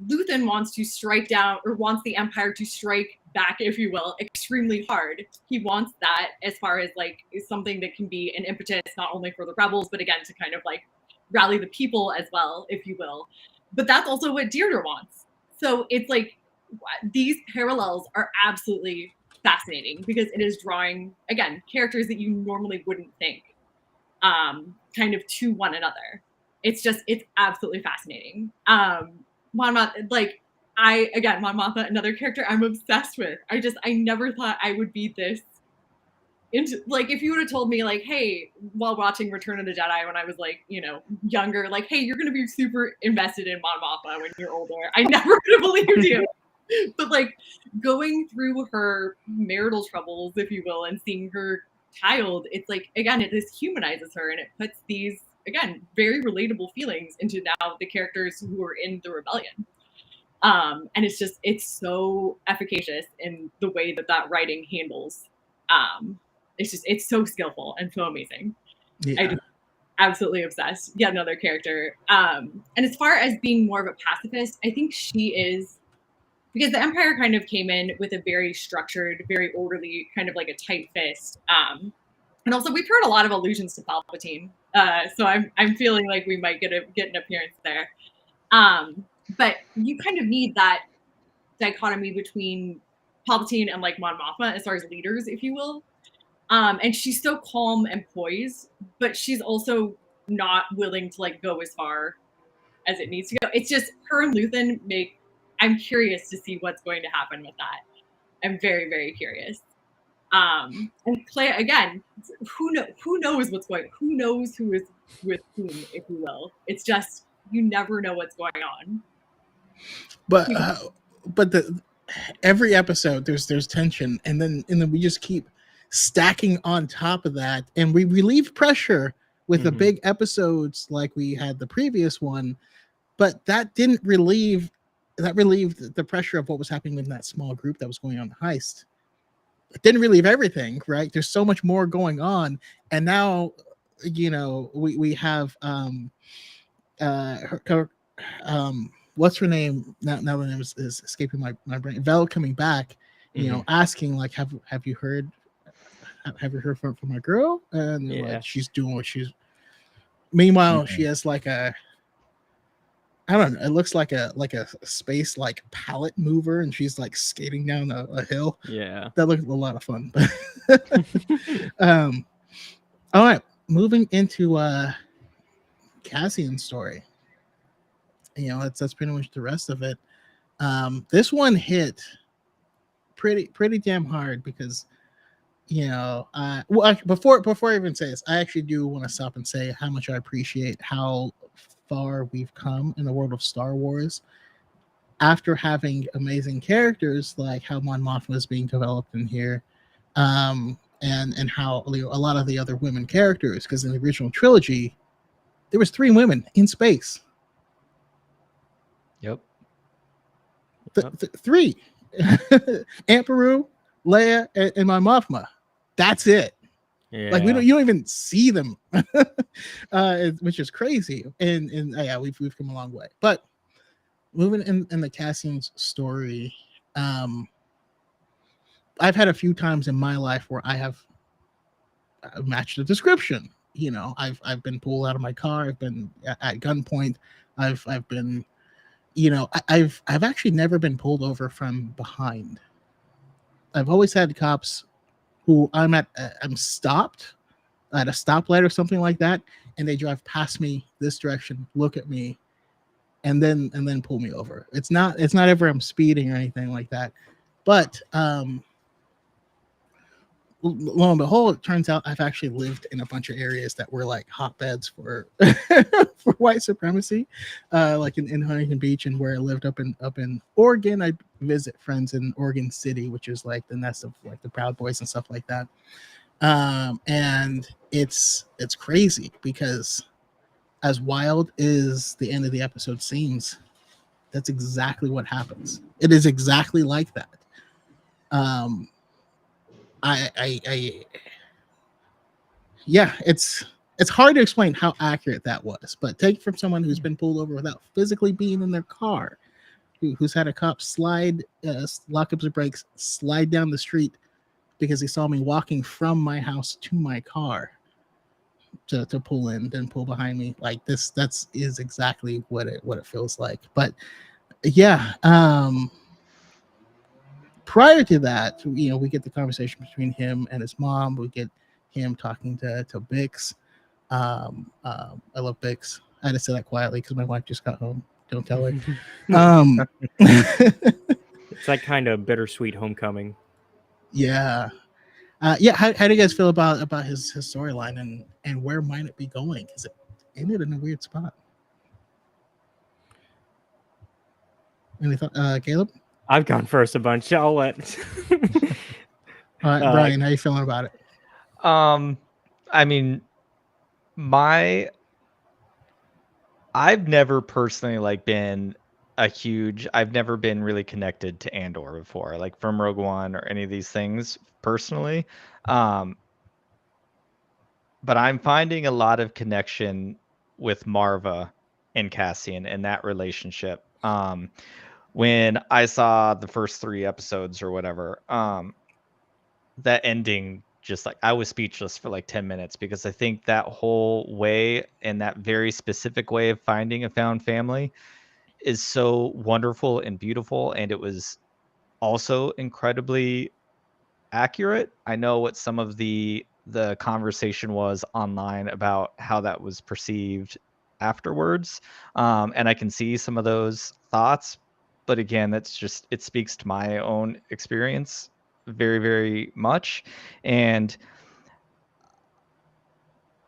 Luthen wants to strike down, or wants the Empire to strike back, if you will, extremely hard. He wants that as far as like something that can be an impetus not only for the rebels, but again to kind of like rally the people as well, if you will. But that's also what Deirdre wants. So it's like these parallels are absolutely fascinating, because it is drawing, again, characters that you normally wouldn't think kind of to one another. It's absolutely fascinating. Mon Mothma, Mon Mothma, another character I'm obsessed with. I never thought I would be this into, like, if you would have told me, like, hey, while watching Return of the Jedi when I was like, younger, like, hey, you're gonna be super invested in Mon Mothma when you're older, I never would have believed you. But like going through her marital troubles, if you will, and seeing her child, it's like, again, it just humanizes her, and it puts these, again, very relatable feelings into now the characters who are in the rebellion. And it's so efficacious in the way that writing handles. It's so skillful and so amazing. Yeah. I'm absolutely obsessed. Yet another character. And as far as being more of a pacifist, I think she is, because the Empire kind of came in with a very structured, very orderly, kind of like a tight fist. And also we've heard a lot of allusions to Palpatine. So I'm feeling like we might get an appearance there. But you kind of need that dichotomy between Palpatine and like Mon Mothma as far as leaders, if you will. And she's so calm and poised, but she's also not willing to like go as far as it needs to go. It's just her and Luthen I'm curious to see what's going to happen with that. I'm very, very curious. And Clea, again, who knows what's going on? Who knows who is with whom, if you will. It's just, you never know what's going on. But every episode there's tension, and then we just keep stacking on top of that, and we relieve pressure with the big episodes like we had the previous one, but that relieved the pressure of what was happening in that small group that was going on the heist. It didn't relieve everything, right? There's so much more going on, and now we have what's her name now the name is escaping my brain. Vel coming back, asking like, have you heard from my girl? And like, she's doing what she's. Meanwhile, she has like a, I don't know, it looks like a space like pallet mover, and she's like skating down a hill. Yeah, that looked a lot of fun. All right, moving into Cassian's story. That's pretty much the rest of it. This one hit pretty damn hard, because before I even say this, I actually do want to stop and say how much I appreciate how far we've come in the world of Star Wars after having amazing characters like how Mon Mothma is being developed in here, and how a lot of the other women characters, because in the original trilogy there was 3 women in space. Yep. 3. Aunt Beru, Leia, and Mon Mothma. That's it. Yeah. Like you don't even see them, which is crazy. And yeah, we've come a long way. But moving in the Cassian's story, I've had a few times in my life where I have matched the description. You know, I've been pulled out of my car. I've been at gunpoint. I've been, you know, I've actually never been pulled over from behind. I've always had cops who I'm stopped at a stoplight or something like that, and they drive past me this direction, look at me, and then pull me over. It's not ever I'm speeding or anything like that. But lo and behold, it turns out I've actually lived in a bunch of areas that were like hotbeds for for white supremacy, like in Huntington Beach, and where I lived up in Oregon. I visit friends in Oregon City, which is like the nest of like the Proud Boys and stuff like that. And it's crazy because as wild as the end of the episode seems, that's exactly what happens. It is exactly like that. Yeah, it's hard to explain how accurate that was, but take it from someone who's been pulled over without physically being in their car, who's had a cop lock up the brakes, slide down the street because he saw me walking from my house to my car to pull in, then pull behind me. Like this, is exactly what it feels like. But yeah, prior to that, you know, we get the conversation between him and his mom. We get him talking to Bix. I love Bix. I had to say that quietly because my wife just got home. Don't tell her. It's like kind of bittersweet homecoming. Yeah. Yeah. How do you guys feel about his storyline and where might it be going? Because it ended in a weird spot. Any thought, Caleb? I've gone first a bunch. I'll let. Brian, how you feeling about it? I mean, I've never personally like been I've never been really connected to Andor before, like from Rogue One or any of these things personally. But I'm finding a lot of connection with Marva and Cassian and that relationship. When I saw the first 3 episodes or whatever, that ending, just like I was speechless for like 10 minutes because I think that whole way and that very specific way of finding a found family is so wonderful and beautiful, and it was also incredibly accurate. I know what some of the conversation was online about how that was perceived afterwards, and I can see some of those thoughts, but again, that's just, it speaks to my own experience very, very much. And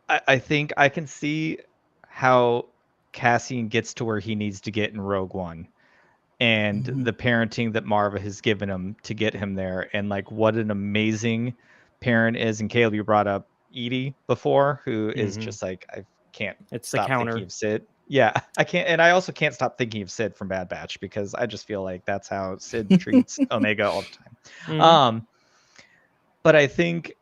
I think I can see how Cassian gets to where he needs to get in Rogue One, and the parenting that Marva has given him to get him there, and like what an amazing parent is. And Caleb, you brought up Edie before, who is just like, I can't It's the stop counter. thinking of Sid. Yeah, I can't, and I also can't stop thinking of Sid from Bad Batch because I just feel like that's how Sid treats Omega all the time. But I think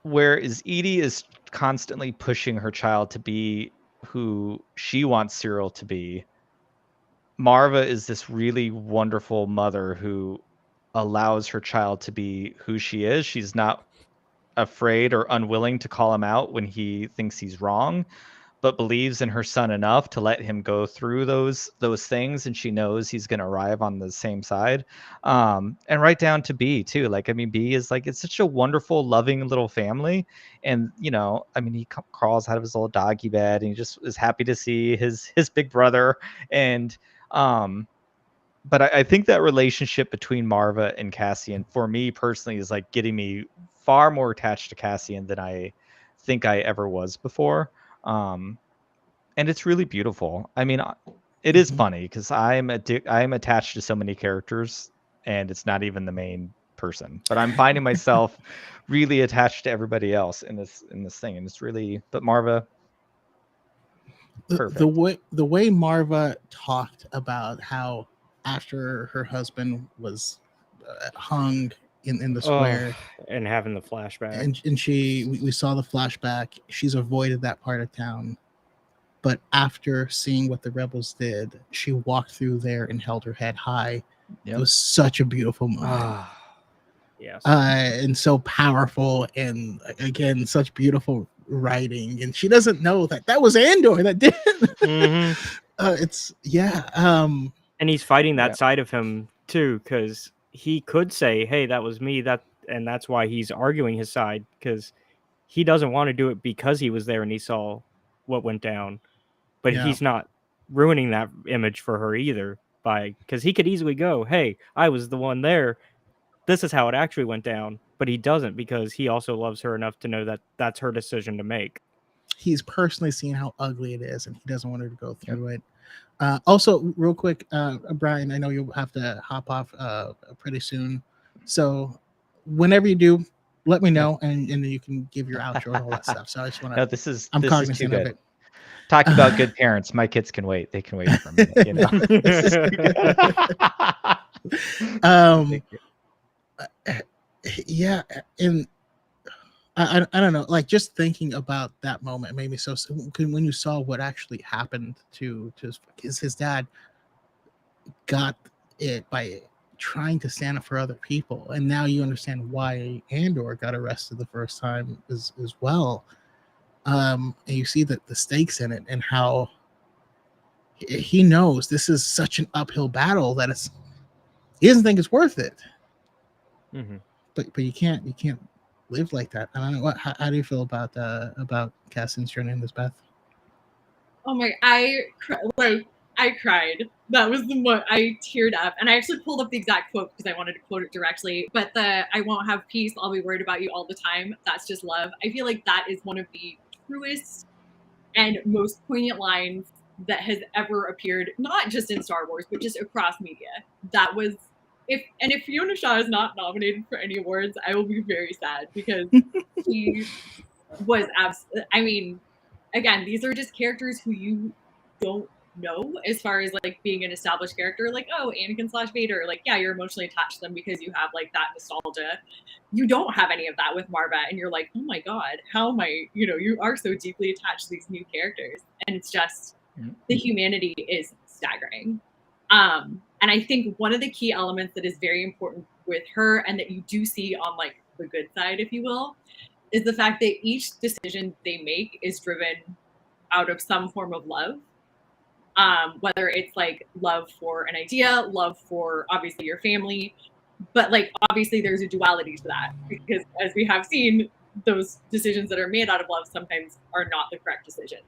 whereas Edie is constantly pushing her child to be who she wants Cyril to be, Marva is this really wonderful mother who allows her child to be who she is. She's not afraid or unwilling to call him out when he thinks he's wrong, but believes in her son enough to let him go through those things, and she knows he's going to arrive on the same side. And right down to B too. Like, I mean, B is like, it's such a wonderful, loving little family. And you know, I mean, he crawls out of his little doggy bed and he just is happy to see his big brother. And but I think that relationship between Marva and Cassian, for me personally, is like getting me far more attached to Cassian than I think I ever was before. And and it's really beautiful. I mean, it is Mhm. funny because I'm attached to so many characters, and it's not even the main person, but I'm finding myself really attached to everybody else in this thing, and it's really. But Marva, the perfect. way Marva talked about how after her husband was hung in the square, and having the flashback. and we saw the flashback. She's avoided that part of town, but after seeing what the rebels did, she walked through there and held her head high. It was such a beautiful moment. Yes. And so powerful, and again, such beautiful writing. And she doesn't know that was Andor that did. It's and he's fighting that Yeah. side of him too, because he could say, "Hey, that was me." And that's why he's arguing his side, because he doesn't want to do it because he was there and he saw what went down. But Yeah. he's not ruining that image for her either, because he could easily go, "Hey, I was the one there. This is how it actually went down." But he doesn't, because he also loves her enough to know that that's her decision to make. He's personally seen how ugly it is, and he doesn't want her to go through it. Also, real quick, Brian, I know you'll have to hop off pretty soon. So whenever you do, let me know, and then you can give your outro and all that stuff. So I just want to. No, this is I'm too cognizant of good. it. Talk about good parents. My kids can wait. They can wait for a minute. You know. This is too good. Thank you. Yeah, and I don't know, like just thinking about that moment made me so when you saw what actually happened to his dad got it by trying to stand up for other people, and now you understand why Andor got arrested the first time as well. And you see that the stakes in it, and how he knows this is such an uphill battle that he doesn't think it's worth it. But you can't live like that. I don't know. How do you feel about Cassian's journey in this, Beth? Oh my! I cried. That was the most. I teared up, and I actually pulled up the exact quote because I wanted to quote it directly. But "I won't have peace. I'll be worried about you all the time. That's just love." I feel like that is one of the truest and most poignant lines that has ever appeared, not just in Star Wars, but just across media. That was if Fiona Shaw is not nominated for any awards, I will be very sad, because she was I mean, again, these are just characters who you don't know as far as like being an established character, like, oh, Anakin / Vader, like, yeah, you're emotionally attached to them because you have like that nostalgia. You don't have any of that with Marva, and you're like, oh my god, how am I, you are so deeply attached to these new characters, and it's just the humanity is staggering. And I think one of the key elements that is very important with her, and that you do see on like the good side, if you will, is the fact that each decision they make is driven out of some form of love. Whether it's like love for an idea, love for obviously your family, but like obviously there's a duality to that, because as we have seen, those decisions that are made out of love sometimes are not the correct decisions.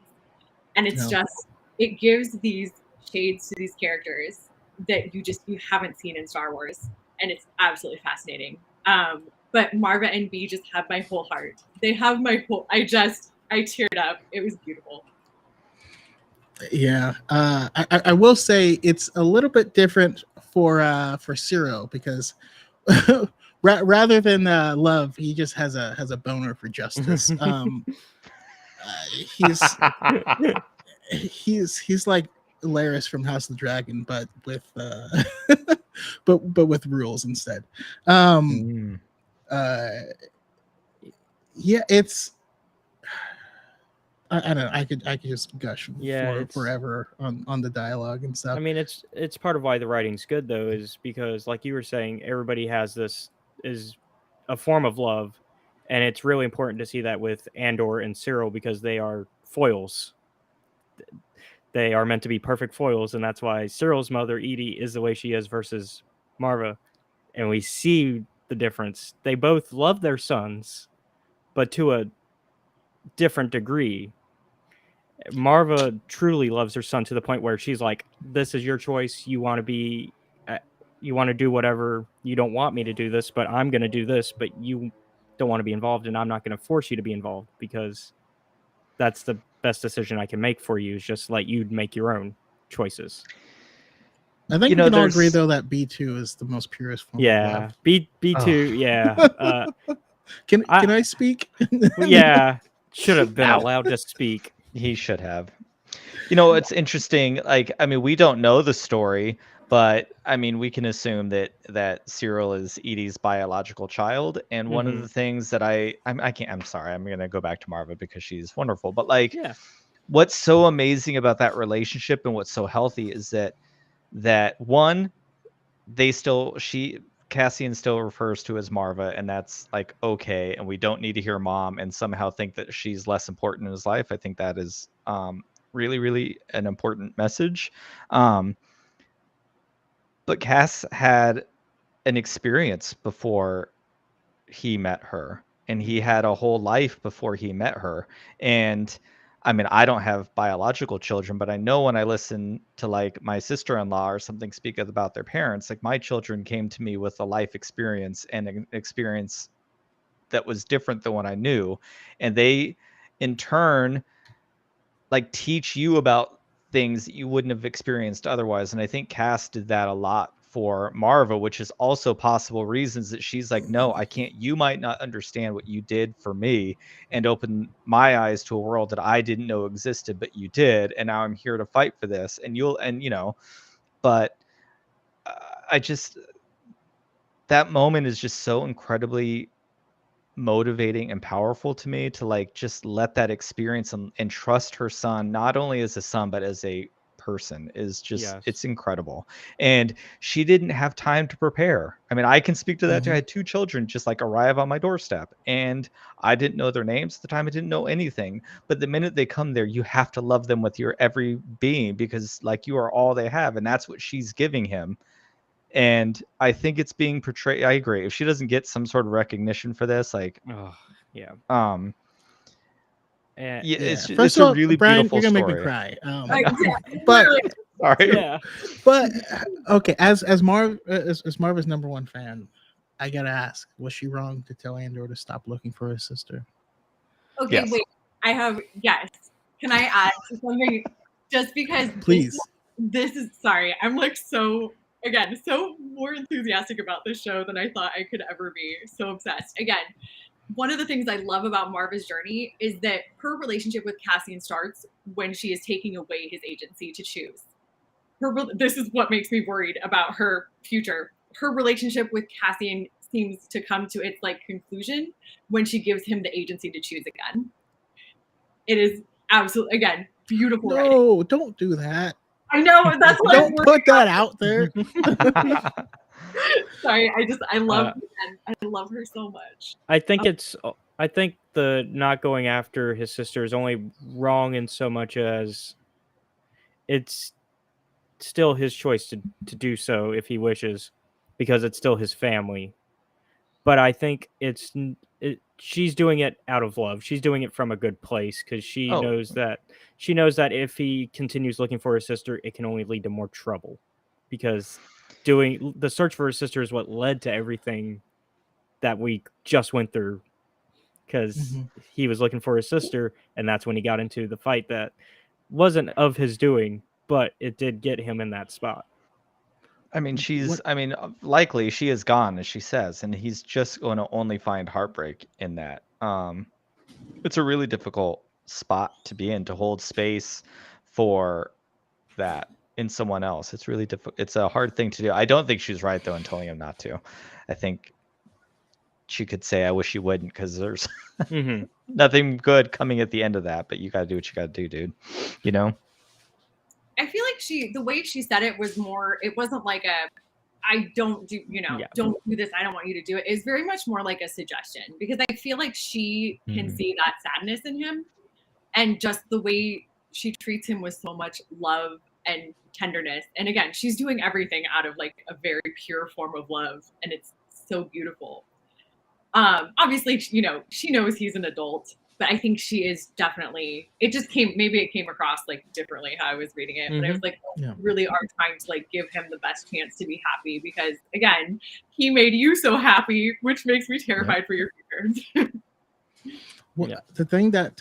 And it's just, it gives these shades to these characters that you haven't seen in Star Wars. And it's absolutely fascinating. But Marva and Bee just have my whole heart. They have my whole, I teared up. It was beautiful. Yeah, I will say it's a little bit different for Cyril, because rather than love, he just has a boner for justice. He's like Laris from House of the Dragon, but with but with rules instead. Yeah, it's I don't know. I could just gush forever on the dialogue and stuff. I mean, it's part of why the writing's good, though, is because, like you were saying, everybody has this is a form of love, and it's really important to see that with Andor and Cyril, because they are foils. They are meant to be perfect foils, and that's why Cyril's mother, Edie, is the way she is versus Marva, and we see the difference. They both love their sons, but to a different degree. Marva truly loves her son to the point where she's like, "This is your choice. You want to do whatever. You don't want me to do this, but I'm going to do this. But you don't want to be involved, and I'm not going to force you to be involved, because that's the best decision I can make for you is just let you make your own choices. I think You we know, can all agree there's- though that B2 is the most purest form of Yeah, love. B2. Yeah, Can I speak? yeah. Should have been Ow. allowed to speak. He should have. You know, it's interesting. Like, I mean, we don't know the story, but I mean, we can assume that Cyril is Edie's biological child. And one of Mhm. the things that I can't. I'm sorry. I'm gonna go back to Marva because she's wonderful. But like, Yeah. what's so amazing about that relationship and what's so healthy is that one, Cassian still refers to as Marva, and that's like okay, and we don't need to hear mom and somehow think that she's less important in his life. I think that is really, really an important message. But Cass had an experience before he met her, and he had a whole life before he met her. And I mean, I don't have biological children, but I know when I listen to like my sister-in-law or something speak about their parents, like my children came to me with a life experience and an experience that was different than what I knew, and they in turn like teach you about things that you wouldn't have experienced otherwise. And I think Cass did that a lot for Marva, which is also possible reasons that she's like, no, I can't. You might not understand what you did for me and open my eyes to a world that I didn't know existed, but you did. And now I'm here to fight for this. And but uh, I just, that moment is just so incredibly motivating and powerful to me to like just let that experience and trust her son not only as a son but as a person is just Yes. it's incredible. And she didn't have time to prepare. I mean, I can speak to that too. I had 2 children just like arrive on my doorstep, and I didn't know their names at the time. I didn't know anything, but the minute they come there, you have to love them with your every being because like you are all they have, and that's what she's giving him. And I think it's being portrayed. I agree. If she doesn't get some sort of recognition for this, like, Oh, yeah. um, And, yeah, Yeah. it's First a of all, really Brian, beautiful you're gonna make me story. cry. I know. But Sorry. yeah. but okay, as Marv as Marva's number one fan, I gotta ask: was she wrong to tell Andor to stop looking for his sister? Okay, Yes. wait. I have yes. Can I add something? Just because Please. this is sorry. I'm like so more enthusiastic about this show than I thought I could ever be. So obsessed. Again, one of the things I love about Marva's journey is that her relationship with Cassian starts when she is taking away his agency to choose. This is what makes me worried about her future. Her relationship with Cassian seems to come to its like conclusion when she gives him the agency to choose again. It is absolutely again beautiful writing. No, don't do that. I know that's what Don't put that out there. Sorry, I love I love her so much. I think the not going after his sister is only wrong in so much as it's still his choice to do so if he wishes, because it's still his family. But I think she's doing it out of love. She's doing it from a good place because she Oh. knows that if he continues looking for his sister, it can only lead to more trouble. Because doing the search for his sister is what led to everything that we just went through. Because he was looking for his sister, and that's when he got into the fight that wasn't of his doing, but it did get him in that spot. I mean, likely she is gone, as she says, and he's just going to only find heartbreak in that. It's a really difficult spot to be in, to hold space for that in someone else. It's really difficult. It's a hard thing to do. I don't think she's right though in telling him not to. I think she could say, "I wish you wouldn't," because there's nothing good coming at the end of that. But you got to do what you got to do, dude. You know. I feel like the way she said it was more. It wasn't like I don't do, don't do this. I don't want you to do it. It's very much more like a suggestion because I feel like she can see that sadness in him, and just the way she treats him with so much love and tenderness. And again, she's doing everything out of like a very pure form of love, and it's so beautiful. Obviously, she knows he's an adult, but I think she is definitely. Maybe it came across like differently how I was reading it, but I was like, you really are trying to like give him the best chance to be happy because again, he made you so happy, which makes me terrified for your future. Well, Yeah. the thing that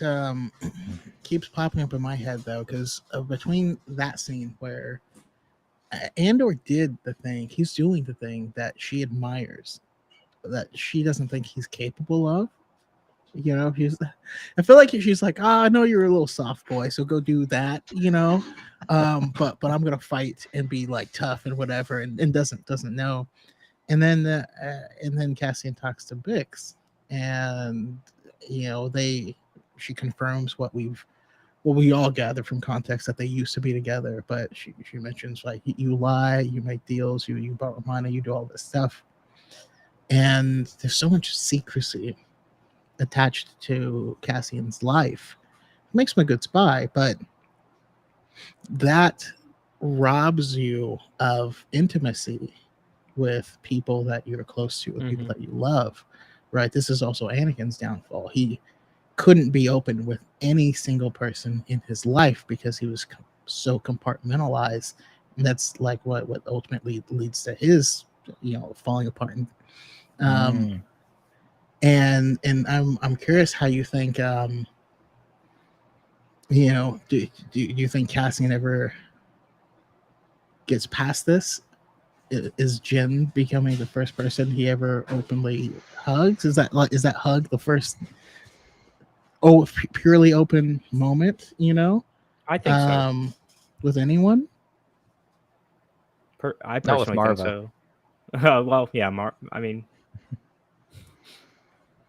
keeps popping up in my head though, because between that scene where Andor did the thing, he's doing the thing that she admires, that she doesn't think he's capable of. You know, I feel like she's like, I know you're a little soft boy, so go do that. You know, but I'm gonna fight and be like tough and whatever, and doesn't know. And then Cassian talks to Bix, and you know she confirms what we all gather from context, that they used to be together. But she mentions like, you lie, you make deals, you borrow money, you do all this stuff, and there's so much secrecy attached to Cassian's life. It makes him a good spy, but that robs you of intimacy with people that you're close to, with people that you love, right? This is also Anakin's downfall. He couldn't be open with any single person in his life because he was so compartmentalized, and that's like what ultimately leads to his falling apart. And I'm curious how you think do you think Cassian ever gets past this? Is Jin becoming the first person he ever openly hugs? Is that hug the first purely open moment, I think so. with anyone? I Not with personally think Marva. so. Well, yeah, I mean,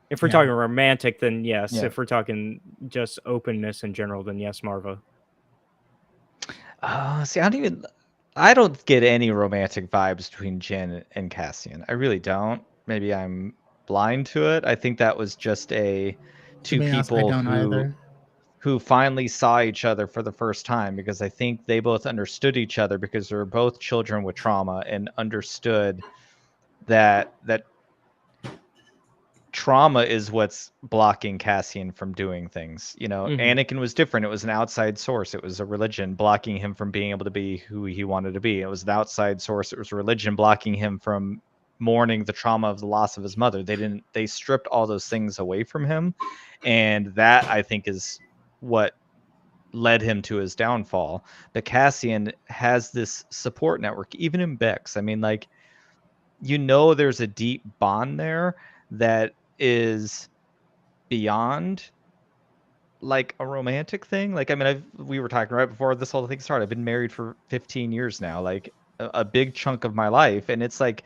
if we're talking romantic, then yes. Yeah. If we're talking just openness in general, then yes, Marva. See, I don't get any romantic vibes between Jin and Cassian. I really don't. Maybe I'm blind to it. I think that was just two people I don't either. who finally saw each other for the first time, because I think they both understood each other because they were both children with trauma and understood that trauma is what's blocking Cassian from doing things. Anakin was different. It was an outside source. It was a religion blocking him from being able to be who he wanted to be. It was an outside source. It was a religion blocking him from mourning the trauma of the loss of his mother. They stripped all those things away from him. And that, I think, is what led him to his downfall. But Cassian has this support network, even in Bix. I mean, like, there's a deep bond there that is beyond like a romantic thing. Like, I mean, we were talking right before this whole thing started. I've been married for 15 years now, like a big chunk of my life. And it's like,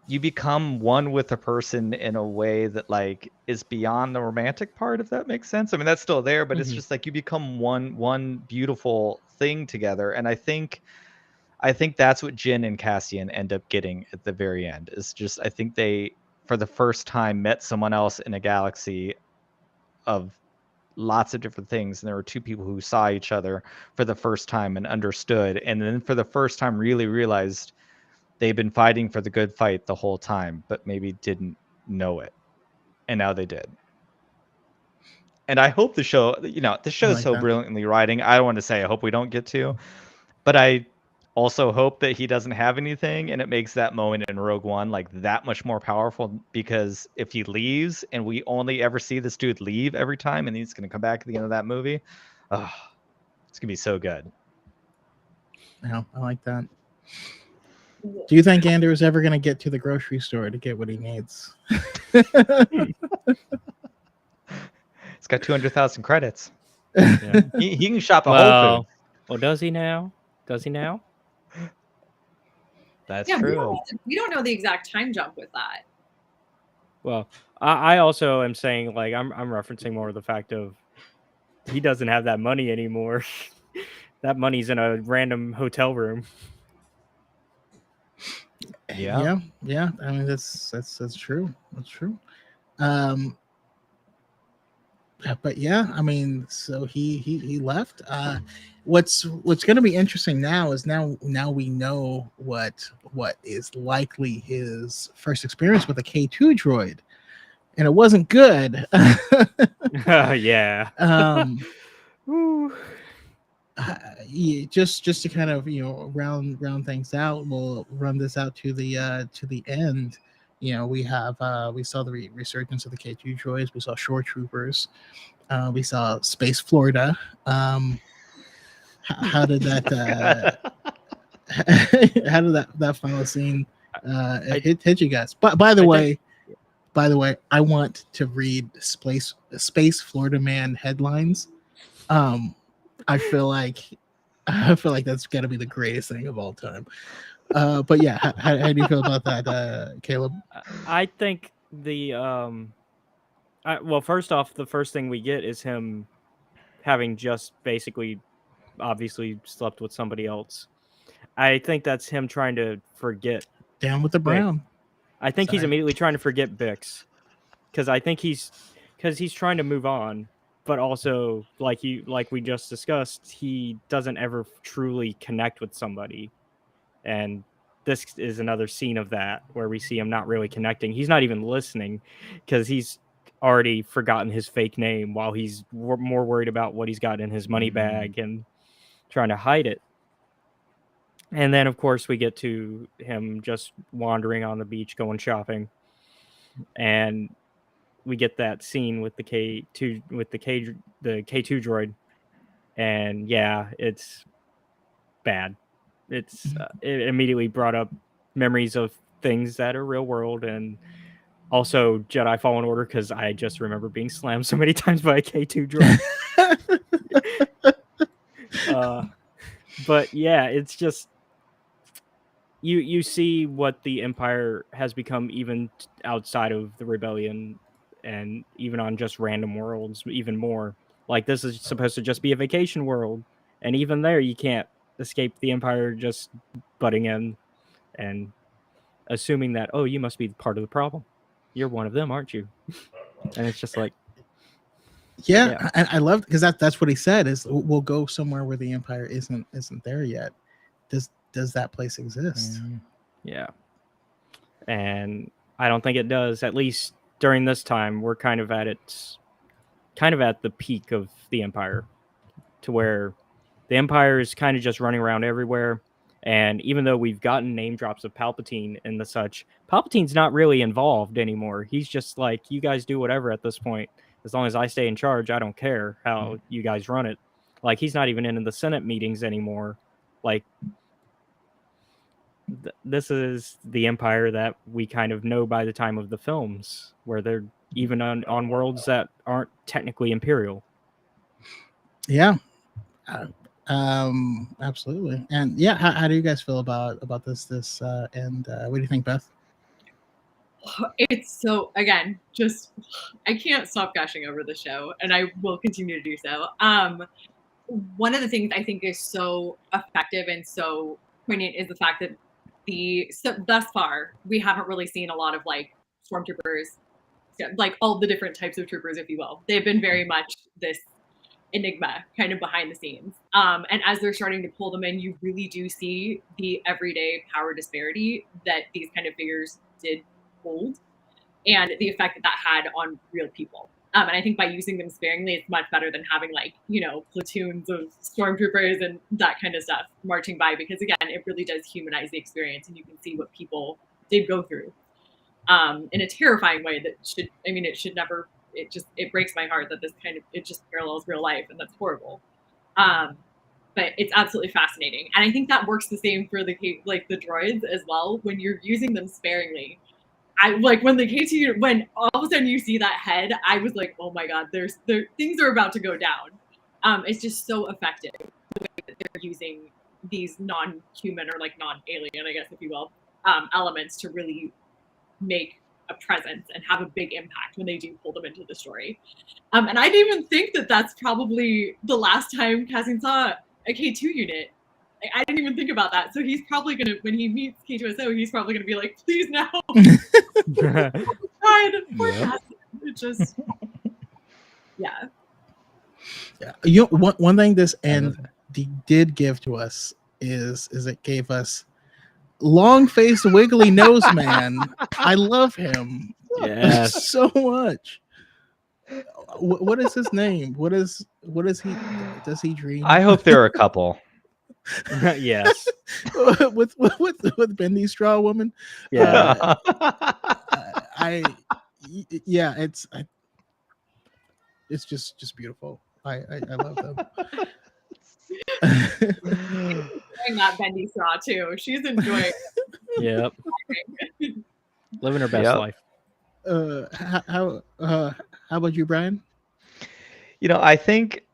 you become one with a person in a way that like is beyond the romantic part, if that makes sense. I mean, that's still there, but it's just like you become one beautiful thing together. And I think that's what Jin and Cassian end up getting at the very end. Is just, I think they, for the first time, met someone else in a galaxy of lots of different things, and there were two people who saw each other for the first time and understood, and then for the first time really realized they've been fighting for the good fight the whole time, but maybe didn't know it, and now they did. And I hope the show is so brilliantly writing. I don't want to say I hope we don't get to, but I also hope that he doesn't have anything, and it makes that moment in Rogue One like that much more powerful, because if he leaves and we only ever see this dude leave every time, and he's going to come back at the end of that movie, it's going to be so good. Yeah, I like that. Do you think Andor is ever going to get to the grocery store to get what he needs? He's got 200,000 credits. Yeah. he can shop at Whole Foods. Well, does he now? That's true. We don't know the exact time jump with that. Well, I also am saying, like, I'm referencing more of the fact of he doesn't have that money anymore. That money's in a random hotel room. Yeah. I mean, that's true. That's true. But yeah, I mean, so he left. What's going to be interesting now is now we know what is likely his first experience with a K2 droid, and it wasn't good. Yeah. Just to kind of round things out, we'll run this out to the end. You know, we saw the resurgence of the K2 droids. We saw shore troopers. We saw Space Florida. How did that how did that final scene hit you guys? But by the way, I want to read Space Florida Man headlines. I feel like that's got to be the greatest thing of all time. But yeah, how do you feel about that, Caleb? I think well, first off, the first thing we get is him having just basically, obviously, slept with somebody else. I think that's him trying to forget. Down with the brown. I think he's Sorry. immediately trying to forget Bix, because I think he's trying to move on, but also like we just discussed, he doesn't ever truly connect with somebody, and this is another scene of that where we see him not really connecting. He's not even listening because he's already forgotten his fake name while he's more worried about what he's got in his money bag and trying to hide it. And then, of course, we get to him just wandering on the beach, going shopping, and we get that scene with the K2 droid, and yeah, it's bad. It immediately brought up memories of things that are real world, and also Jedi Fallen Order, because I just remember being slammed so many times by a K2 droid. But yeah, it's just you see what the Empire has become, even outside of the Rebellion, and even on just random worlds, even more. Like, this is supposed to just be a vacation world, and even there, you can't escape the Empire just butting in and assuming that, oh, you must be part of the problem. You're one of them, aren't you? And it's just like, yeah. And I love, because that's what he said, is we'll go somewhere where the Empire isn't there yet. Does that place exist? Yeah. And I don't think it does. At least during this time, we're kind of at the peak of the Empire, to where the Empire is kind of just running around everywhere. And even though we've gotten name drops of Palpatine and the such, Palpatine's not really involved anymore. He's just like, you guys do whatever at this point. As long as I stay in charge, I don't care how you guys run it. Like, he's not even in the Senate meetings anymore. Like, this is the Empire that we kind of know by the time of the films, where they're even on worlds that aren't technically Imperial. Yeah. Absolutely. And yeah, how do you guys feel about this and what do you think, Beth? It's so, again, just, I can't stop gushing over the show, and I will continue to do so. One of the things I think is so effective and so poignant is the fact that thus far we haven't really seen a lot of like stormtroopers, like all the different types of troopers, if you will. They've been very much this enigma kind of behind the scenes. And as they're starting to pull them in, you really do see the everyday power disparity that these kind of figures did hold, and the effect that had on real people. And I think by using them sparingly, it's much better than having, like, you know, platoons of stormtroopers and that kind of stuff marching by, because again, it really does humanize the experience, and you can see what people did go through in a terrifying way that it should never, it breaks my heart that it just parallels real life, and that's horrible. But it's absolutely fascinating. And I think that works the same for the droids as well. When you're using them sparingly, I like when the K2, when all of a sudden you see that head, I was like, oh my God, things are about to go down. It's just so effective the way that they're using these non-human, or like non-alien, I guess, if you will, elements to really make a presence and have a big impact when they do pull them into the story. And I didn't even think that that's probably the last time Cassian saw a K2 unit. I didn't even think about that. So he's probably going to, when he meets K2SO, he's probably going to be like, please no. It just, yeah. Yeah. You know, one thing this end did give to us is it gave us long-faced, wiggly nose man. I love him so much. What is his name? What is he? Does he dream? I hope there are a couple. Yes. with Bendy Straw Woman. Yeah. Yeah, it's just beautiful. I love them. Enjoying that bendy straw too. She's enjoying Yep. it. Living her best Yep. life. How about you, Brian? I think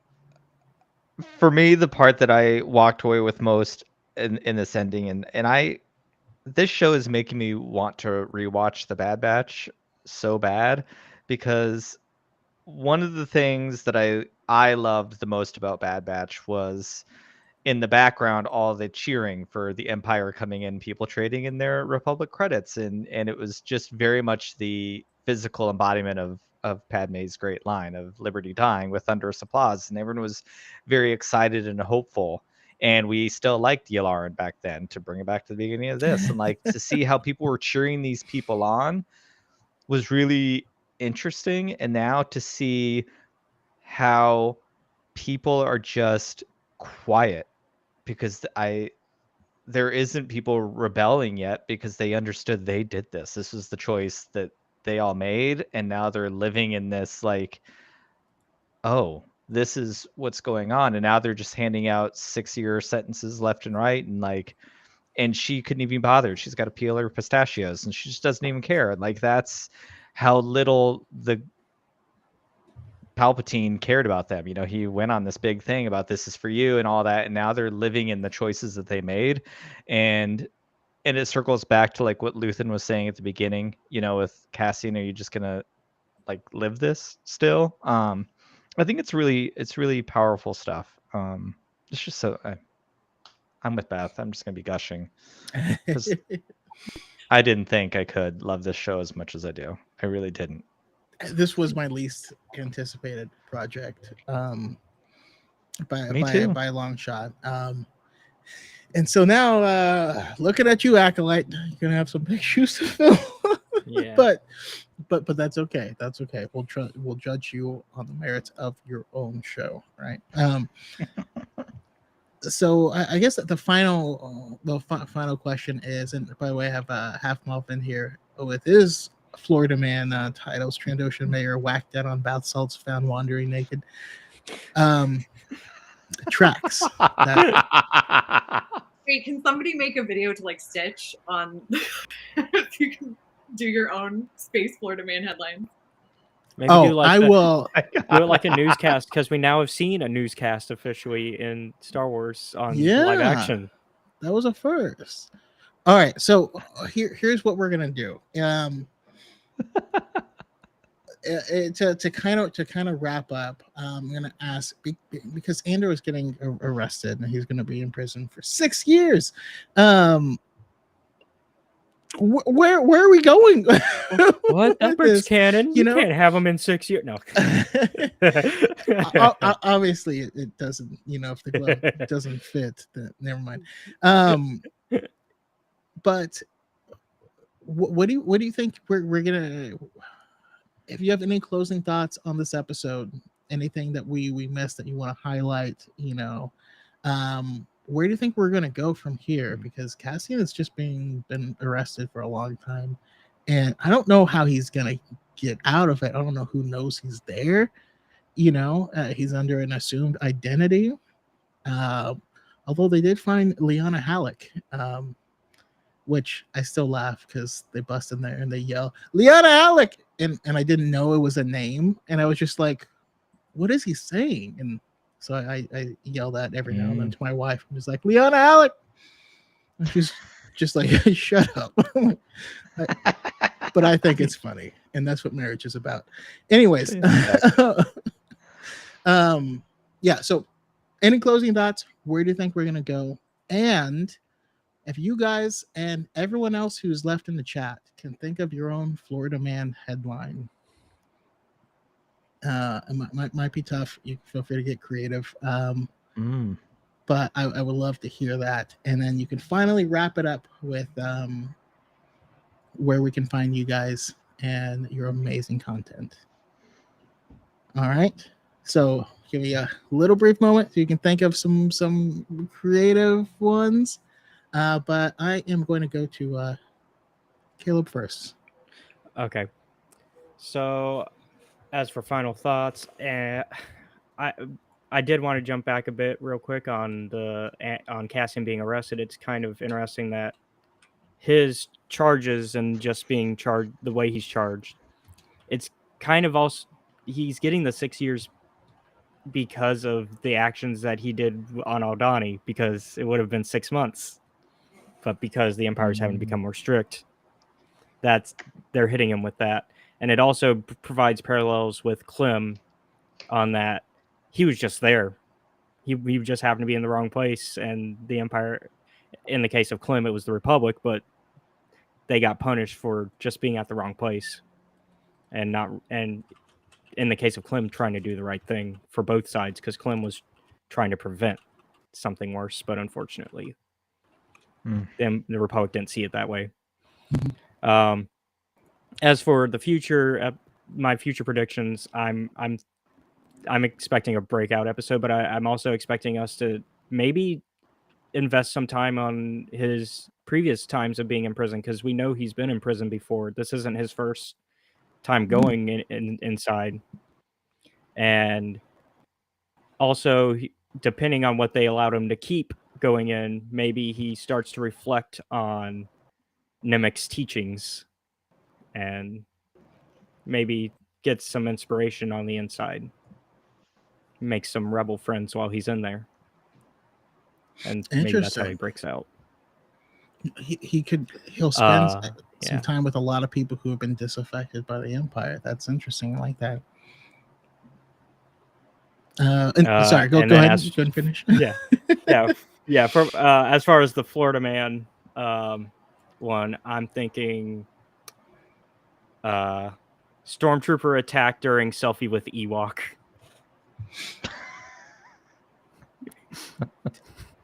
for me, the part that I walked away with most in this ending, and this show is making me want to rewatch The Bad Batch so bad, because one of the things that I loved the most about Bad Batch was in the background all the cheering for the Empire coming in, people trading in their Republic credits, and it was just very much the physical embodiment of Padme's great line of "Liberty dying" with thunderous applause, and everyone was very excited and hopeful. And we still liked Yularen back then, to bring it back to the beginning of this, and like to see how people were cheering these people on was really interesting. And now to see how people are just quiet because there isn't people rebelling yet, because they understood they did this. This was the choice that they all made, and now they're living in this like, oh, this is what's going on, and now they're just handing out 6-year sentences left and right, and like, and she couldn't even be bothered. She's got to peel her pistachios, and she just doesn't even care. Like, that's how little the Palpatine cared about them. He went on this big thing about this is for you and all that, and now they're living in the choices that they made. And it circles back to like what Luthen was saying at the beginning, with Cassian, are you just gonna like live this still? I think it's really powerful stuff. It's just so I'm with Beth. I'm just gonna be gushing because I didn't think I could love this show as much as I do. I really didn't. This was my least anticipated project, by Me too. by a long shot. And so now, looking at you, Acolyte, you're gonna have some big shoes to fill. Yeah. but that's okay. That's okay. We'll judge you on the merits of your own show, right? So I guess that the final question is, and by the way, I have Half Muffin here with his Florida Man titles: Trandoshan Mayor whacked out on bath salts, found wandering naked. Tracks. Wait, can somebody make a video to like Stitch on if you can do your own Space Florida Man headlines? Maybe do I will do it like a newscast, because we now have seen a newscast officially in Star Wars on live action. That was a first. All right, so here's what we're gonna do. To kind of wrap up, I'm gonna ask, because Andor is getting arrested and he's gonna be in prison for 6 years. Where are we going? What? That Brick's canon. You can't have him in 6 years. No. Obviously, it doesn't. If the glove doesn't fit, then never mind. But what do you think we're gonna? If you have any closing thoughts on this episode, anything that we missed that you want to highlight, where do you think we're going to go from here? Because Cassian has just been arrested for a long time, and I don't know how he's going to get out of it. I don't know who knows he's there. He's under an assumed identity. Although they did find Liana Halleck, which I still laugh because they bust in there and they yell, Liana Halleck! And I didn't know it was a name. And I was just like, what is he saying? And so I yell that every now and then to my wife. I'm just like, Liana Halleck! And she's just like, shut up. But I think it's funny. And that's what marriage is about. Anyways. Yeah, so any closing thoughts? Where do you think we're going to go? And if you guys and everyone else who's left in the chat can think of your own Florida Man headline, it might be tough. You feel free to get creative. But I would love to hear that. And then you can finally wrap it up with where we can find you guys and your amazing content. All right. So give me a little brief moment so you can think of some creative ones. But I am going to go to Caleb first. Okay. So, as for final thoughts, I did want to jump back a bit real quick on Cassian being arrested. It's kind of interesting that his charges and just being charged the way he's charged, it's kind of also he's getting the 6 years because of the actions that he did on Aldani, because it would have been 6 months, but because the Empire's having to become more strict, they're hitting him with that. And it also provides parallels with Klim on that. He was just there. He just happened to be in the wrong place, and the Empire, in the case of Klim, it was the Republic, but they got punished for just being at the wrong place, and in the case of Klim, trying to do the right thing for both sides, because Klim was trying to prevent something worse, but unfortunately, the Republic didn't see it that way. As for the future, my future predictions, I'm expecting a breakout episode, but I'm also expecting us to maybe invest some time on his previous times of being in prison, because we know he's been in prison before. This isn't his first time going inside. And also, depending on what they allowed him to keep going in, maybe he starts to reflect on Nemec's teachings and maybe gets some inspiration on the inside. Make some rebel friends while he's in there. And maybe that's how he breaks out. He'll spend some time with a lot of people who have been disaffected by the Empire. That's interesting. I like that. Sorry, go ahead and finish. Yeah. For as far as the Florida Man one, I'm thinking Stormtrooper attack during selfie with Ewok.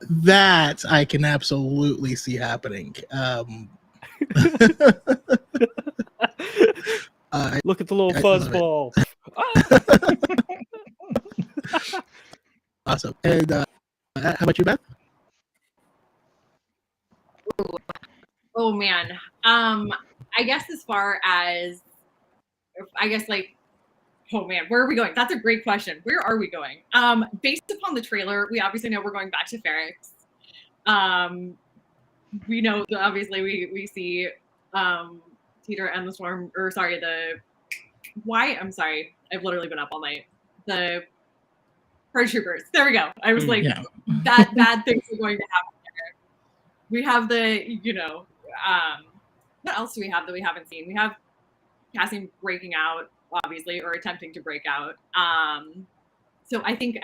That I can absolutely see happening. Look at the little fuzzball. Awesome. And how about you, Beth? Oh man. I guess as far as oh man, where are we going? That's a great question. Where are we going? Based upon the trailer, we obviously know we're going back to Ferrix. We know obviously we see Teeter and the Storm, or sorry, I'm sorry, I've literally been up all night. The paratroopers. There we go. I was like, that bad things are going to happen there. We have what else do we have that we haven't seen? We have Cassian breaking out, obviously, or attempting to break out. So I think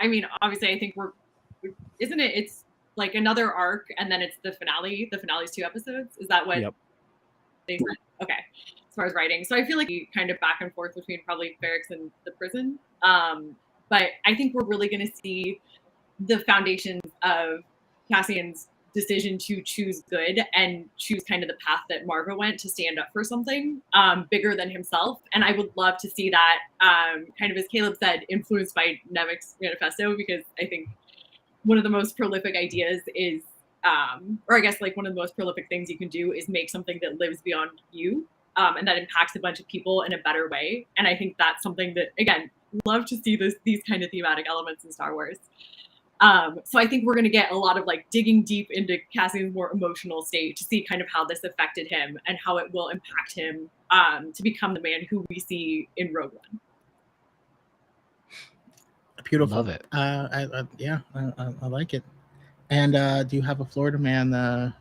it's like another arc, and then it's the finale. The finale's 2 episodes. Is that what they said? Okay. As far as writing. So I feel like we kind of back and forth between probably Ferrix and the prison. But I think we're really going to see the foundations of Cassian's decision to choose good and choose kind of the path that Marva went to stand up for something bigger than himself. And I would love to see that, kind of as Caleb said, influenced by Nemec's manifesto, because I think one of the most prolific ideas is, or I guess like one of the most prolific things you can do is make something that lives beyond you, and that impacts a bunch of people in a better way. And I think that's something that, again, love to see these kind of thematic elements in Star Wars. So I think we're going to get a lot of like digging deep into Cassian's more emotional state to see kind of how this affected him and how it will impact him to become the man who we see in Rogue One. Beautiful. Love it. I like it. And do you have a Florida Man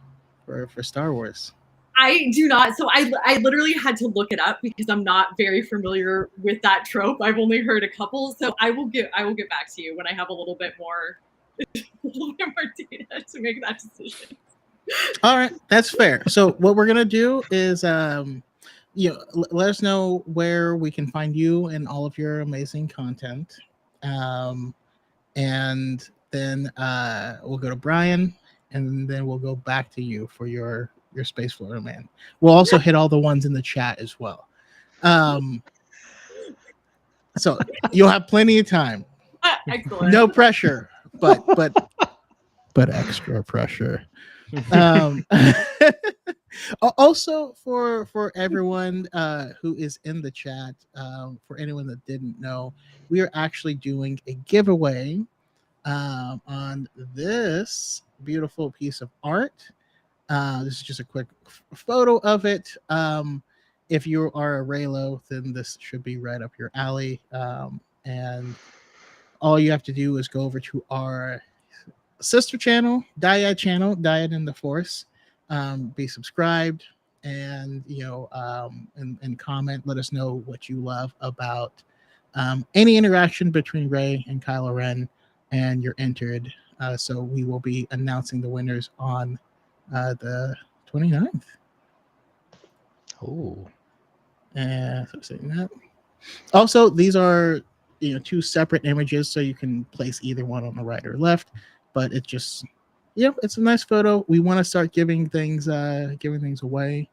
for Star Wars? I do not. So I literally had to look it up because I'm not very familiar with that trope. I've only heard a couple. So I will get back to you when I have a little bit more data to make that decision. All right, that's fair. So what we're gonna do is let us know where we can find you and all of your amazing content. And then we'll go to Brian, and then we'll go back to you for your Space Florida Man. We'll also hit all the ones in the chat as well. So you'll have plenty of time. Excellent. No pressure, but extra pressure. Um, also for everyone who is in the chat, for anyone that didn't know, we are actually doing a giveaway on this beautiful piece of art. This is just a quick photo of it. If you are a Raylo, then this should be right up your alley. And all you have to do is go over to our sister channel, Dyad in the Force. Be subscribed, and and comment. Let us know what you love about any interaction between Rey and Kylo Ren, and you're entered. So we will be announcing the winners on the 29th. Oh. And so saying that. Also, these are two separate images, so you can place either one on the right or left. But it just, it's a nice photo. We want to start giving things away.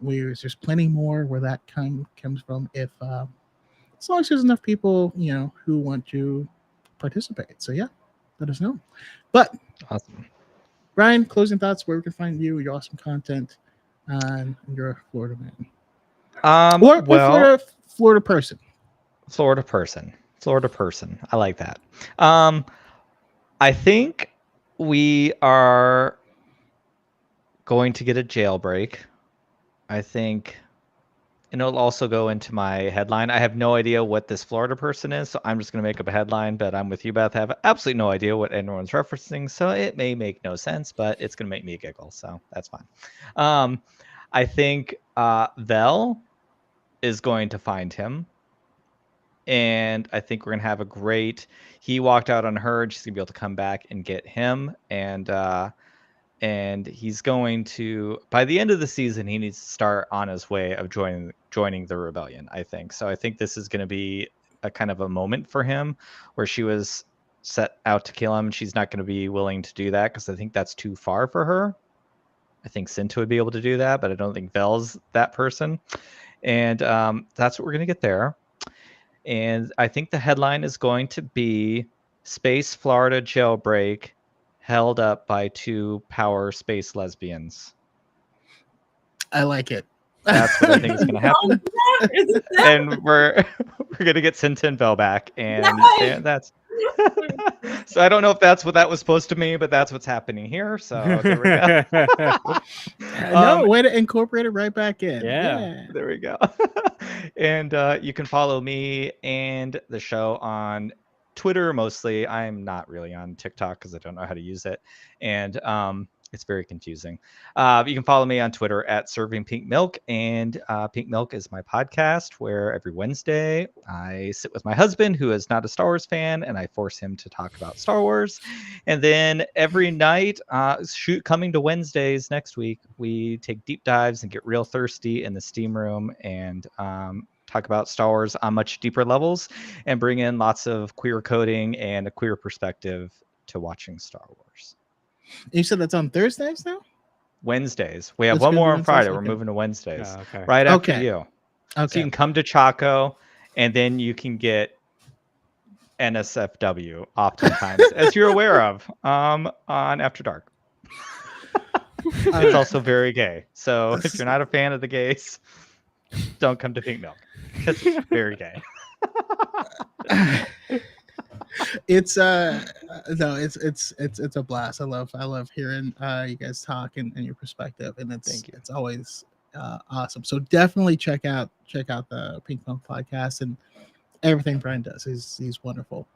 There's plenty more where that comes from. If as long as there's enough people, who want to participate. So yeah, let us know. But Awesome. Brian, closing thoughts, where we can find you, your awesome content, and your Florida man. Or Florida person. Florida person. I like that. I think we are going to get a jailbreak. I think, and it'll also go into my headline. I have no idea what this Florida person is, so I'm just going to make up a headline, but I'm with you, Beth. I have absolutely no idea what anyone's referencing, so it may make no sense, but it's going to make me giggle, so that's fine. I think Vel is going to find him. And I think we're going to have a great, he walked out on her, and she's going to be able to come back and get him. And he's going to, by the end of the season, he needs to start on his way of joining the rebellion, I think. So I think this is going to be a kind of a moment for him where she was set out to kill him. And she's not going to be willing to do that because I think that's too far for her. I think Cinta would be able to do that, but I don't think Vel's that person. And that's what we're going to get there. And I think the headline is going to be Space Florida Jailbreak held up by two power space lesbians. I like it. That's what I think is going to happen. And we're going to get Cinta and Vel back. And that's... So I don't know if that's what that was supposed to mean, but that's what's happening here. So there we go. No, way to incorporate it right back in. Yeah. There we go. And you can follow me and the show on Twitter mostly. I'm not really on TikTok because I don't know how to use it. And it's very confusing. You can follow me on Twitter at Serving Pink Milk. And Pink Milk is my podcast where every Wednesday I sit with my husband, who is not a Star Wars fan, and I force him to talk about Star Wars. And then every night, coming to Wednesdays next week, we take deep dives and get real thirsty in the steam room and talk about Star Wars on much deeper levels and bring in lots of queer coding and a queer perspective to watching Star Wars. You said that's on Thursdays now? Wednesdays. We have That's one more on Wednesdays? Friday. Okay. We're moving to Wednesdays. Oh, okay. Right after Okay. you. Okay. So you can come to Chaco, and then you can get NSFW oftentimes, as you're aware of, on After Dark. It's also very gay. So if you're not a fan of the gays, don't come to Pink Milk. Because it's very gay. It's a blast. I love hearing you guys talk and your perspective, and it's always awesome. So definitely check out the Pink Milk podcast and everything Brian does. He's wonderful.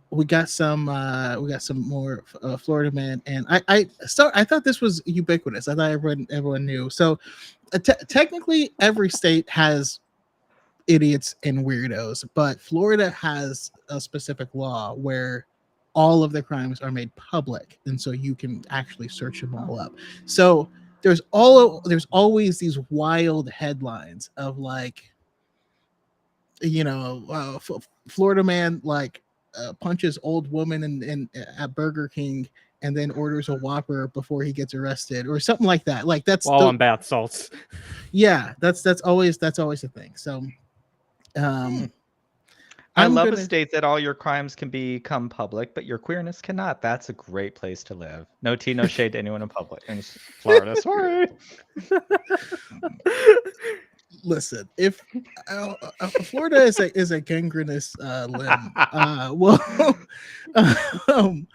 We got some more Florida man, and I thought this was ubiquitous. I thought everyone knew. So technically every state has idiots and weirdos, but Florida has a specific law where all of the crimes are made public, and so you can actually search them all up. So there's always these wild headlines of like, Florida man punches old woman in at Burger King and then orders a Whopper before he gets arrested or something like that. Like that's all on bath salts. Yeah, that's always a thing. So I I'm love a gonna- state that all your crimes can become public, but your queerness cannot. That's a great place to live. No tea, no shade to anyone in public in Florida. Sorry. Listen, if Florida is a gangrenous limb, well, um,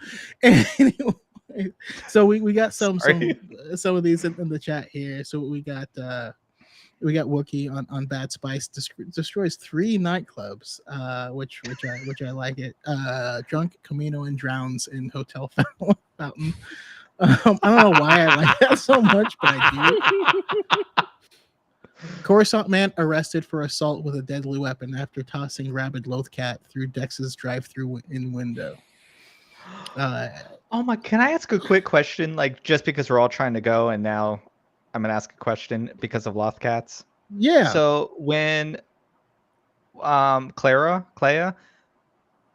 anyway, so we got some Sorry. of these in the chat here. So we got Wookie on Bad Spice destroys 3 nightclubs, which I like it. Drunk Camino and drowns in hotel fountain. I don't know why I like that so much, but I do. Coruscant man arrested for assault with a deadly weapon after tossing rabid lothcat through Dex's drive-through in window. Oh my, can I ask a quick question? Like, just because we're all trying to go, and now I'm gonna ask a question because of Lothcats. Yeah. So when Clea,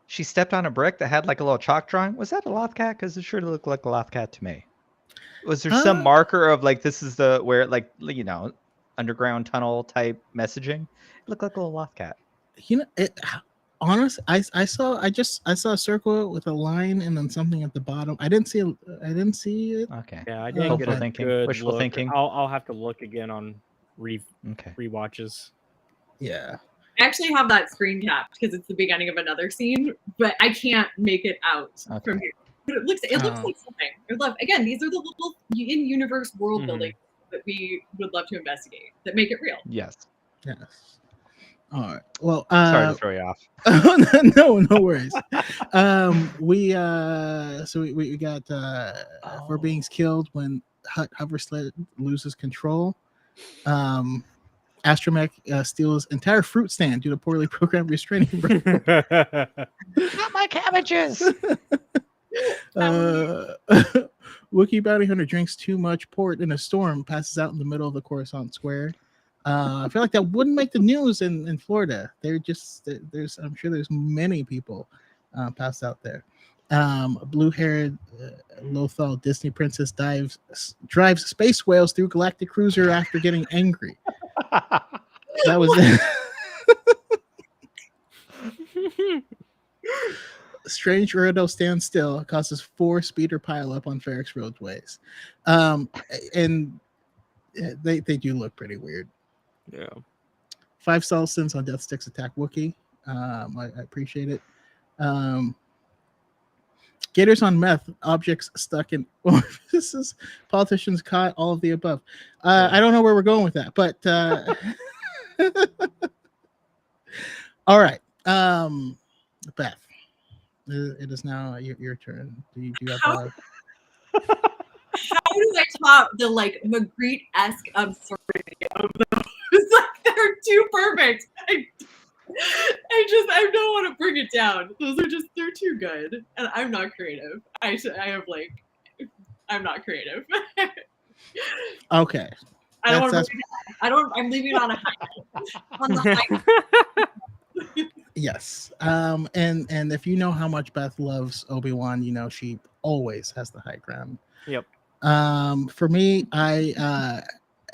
she stepped on a brick that had like a little chalk drawing. Was that a Lothcat? Because it sure looked like a Lothcat to me. Was there some marker of like this is the where like underground tunnel type messaging? It looked like a little Lothcat. Honest, I saw a circle with a line and then something at the bottom. I didn't see it. Okay. Yeah, I didn't get a good Wishful look. thinking. I'll have to look again on rewatches. Yeah. I actually have that screen capped because it's the beginning of another scene, but I can't make it out from here. But it looks like something. I love, again, these are the little in-universe world building that we would love to investigate that make it real. Yes. All right. Well, sorry to throw you off. No worries. We got four beings killed when Hut hover sled loses control. Astromech steals entire fruit stand due to poorly programmed restraining order. Not my cabbages. Wookiee bounty hunter drinks too much port in a storm, passes out in the middle of the Coruscant Square. I feel like that wouldn't make the news in Florida. I'm sure there's many people passed out there. Blue-haired Lothal Disney princess drives space whales through galactic cruiser after getting angry. That was it. Strange Urido stands still, causes 4 speeder pileup on Ferrex roadways. And they do look pretty weird. Yeah. 5 Salsons on Death Sticks attack Wookiee. I appreciate it. Gators on meth, objects stuck in orifices, politicians caught, all of the above. I don't know where we're going with that, but all right. Beth, it is now your turn. Do you have How do I top the like Magritte-esque absurdity of those? Like they're too perfect. I don't want to bring it down. They're too good, and I'm not creative. I'm not creative. Okay. I'm leaving it on a high note. On the high note. Yes. And if you know how much Beth loves Obi-Wan, you know she always has the high ground. Yep. For me, I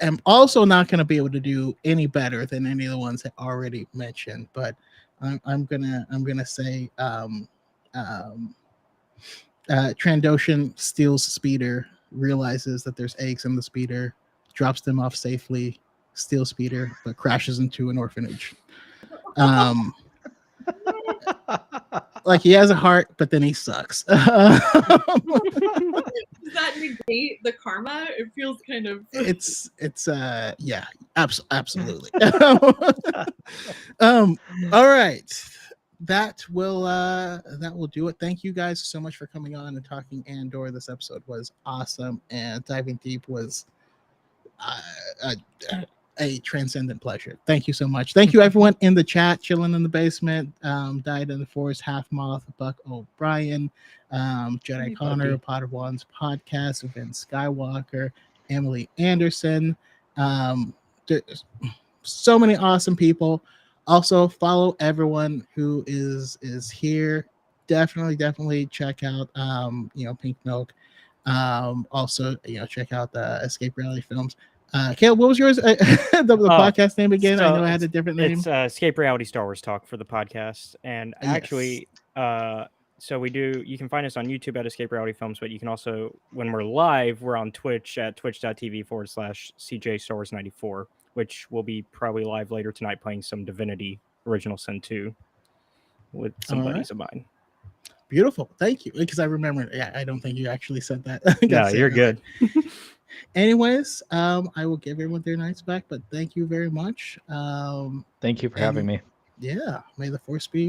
am also not going to be able to do any better than any of the ones I already mentioned, but I'm gonna say Trandoshan steals speeder, realizes that there's eggs in the speeder, drops them off safely, steals speeder, but crashes into an orphanage. Like he has a heart, but then he sucks. Does that negate the karma? It feels kind of. It's yeah, absolutely. All right, that will do it. Thank you guys so much for coming on and talking Andor. This episode was awesome, and diving deep was a transcendent pleasure. Thank you so much. Thank you everyone in the chat, chilling in the basement, died in the forest, half moth, Buck O'Brien, Jedi Connor, Potterwan's podcast, Vince Skywalker, Emily Anderson. There's so many awesome people. Also follow everyone who is here. Definitely check out Pink Milk. Also check out the Escape Reality Films. Caleb, what was yours? The podcast name again? I so know I had a different name. It's Escape Reality Star Wars Talk for the podcast. And Yes. actually, so you can find us on YouTube at Escape Reality Films, but you can also, when we're live, we're on Twitch at twitch.tv/CJ Star Wars 94, which will be probably live later tonight playing some Divinity Original Sin 2 with some All buddies of mine. Beautiful. Thank you. Because I remember, I don't think you actually said that. I No, gotta say you're it good. Anyways, I will give everyone their nights back, but thank you very much. Thank you for having me. Yeah, may the force be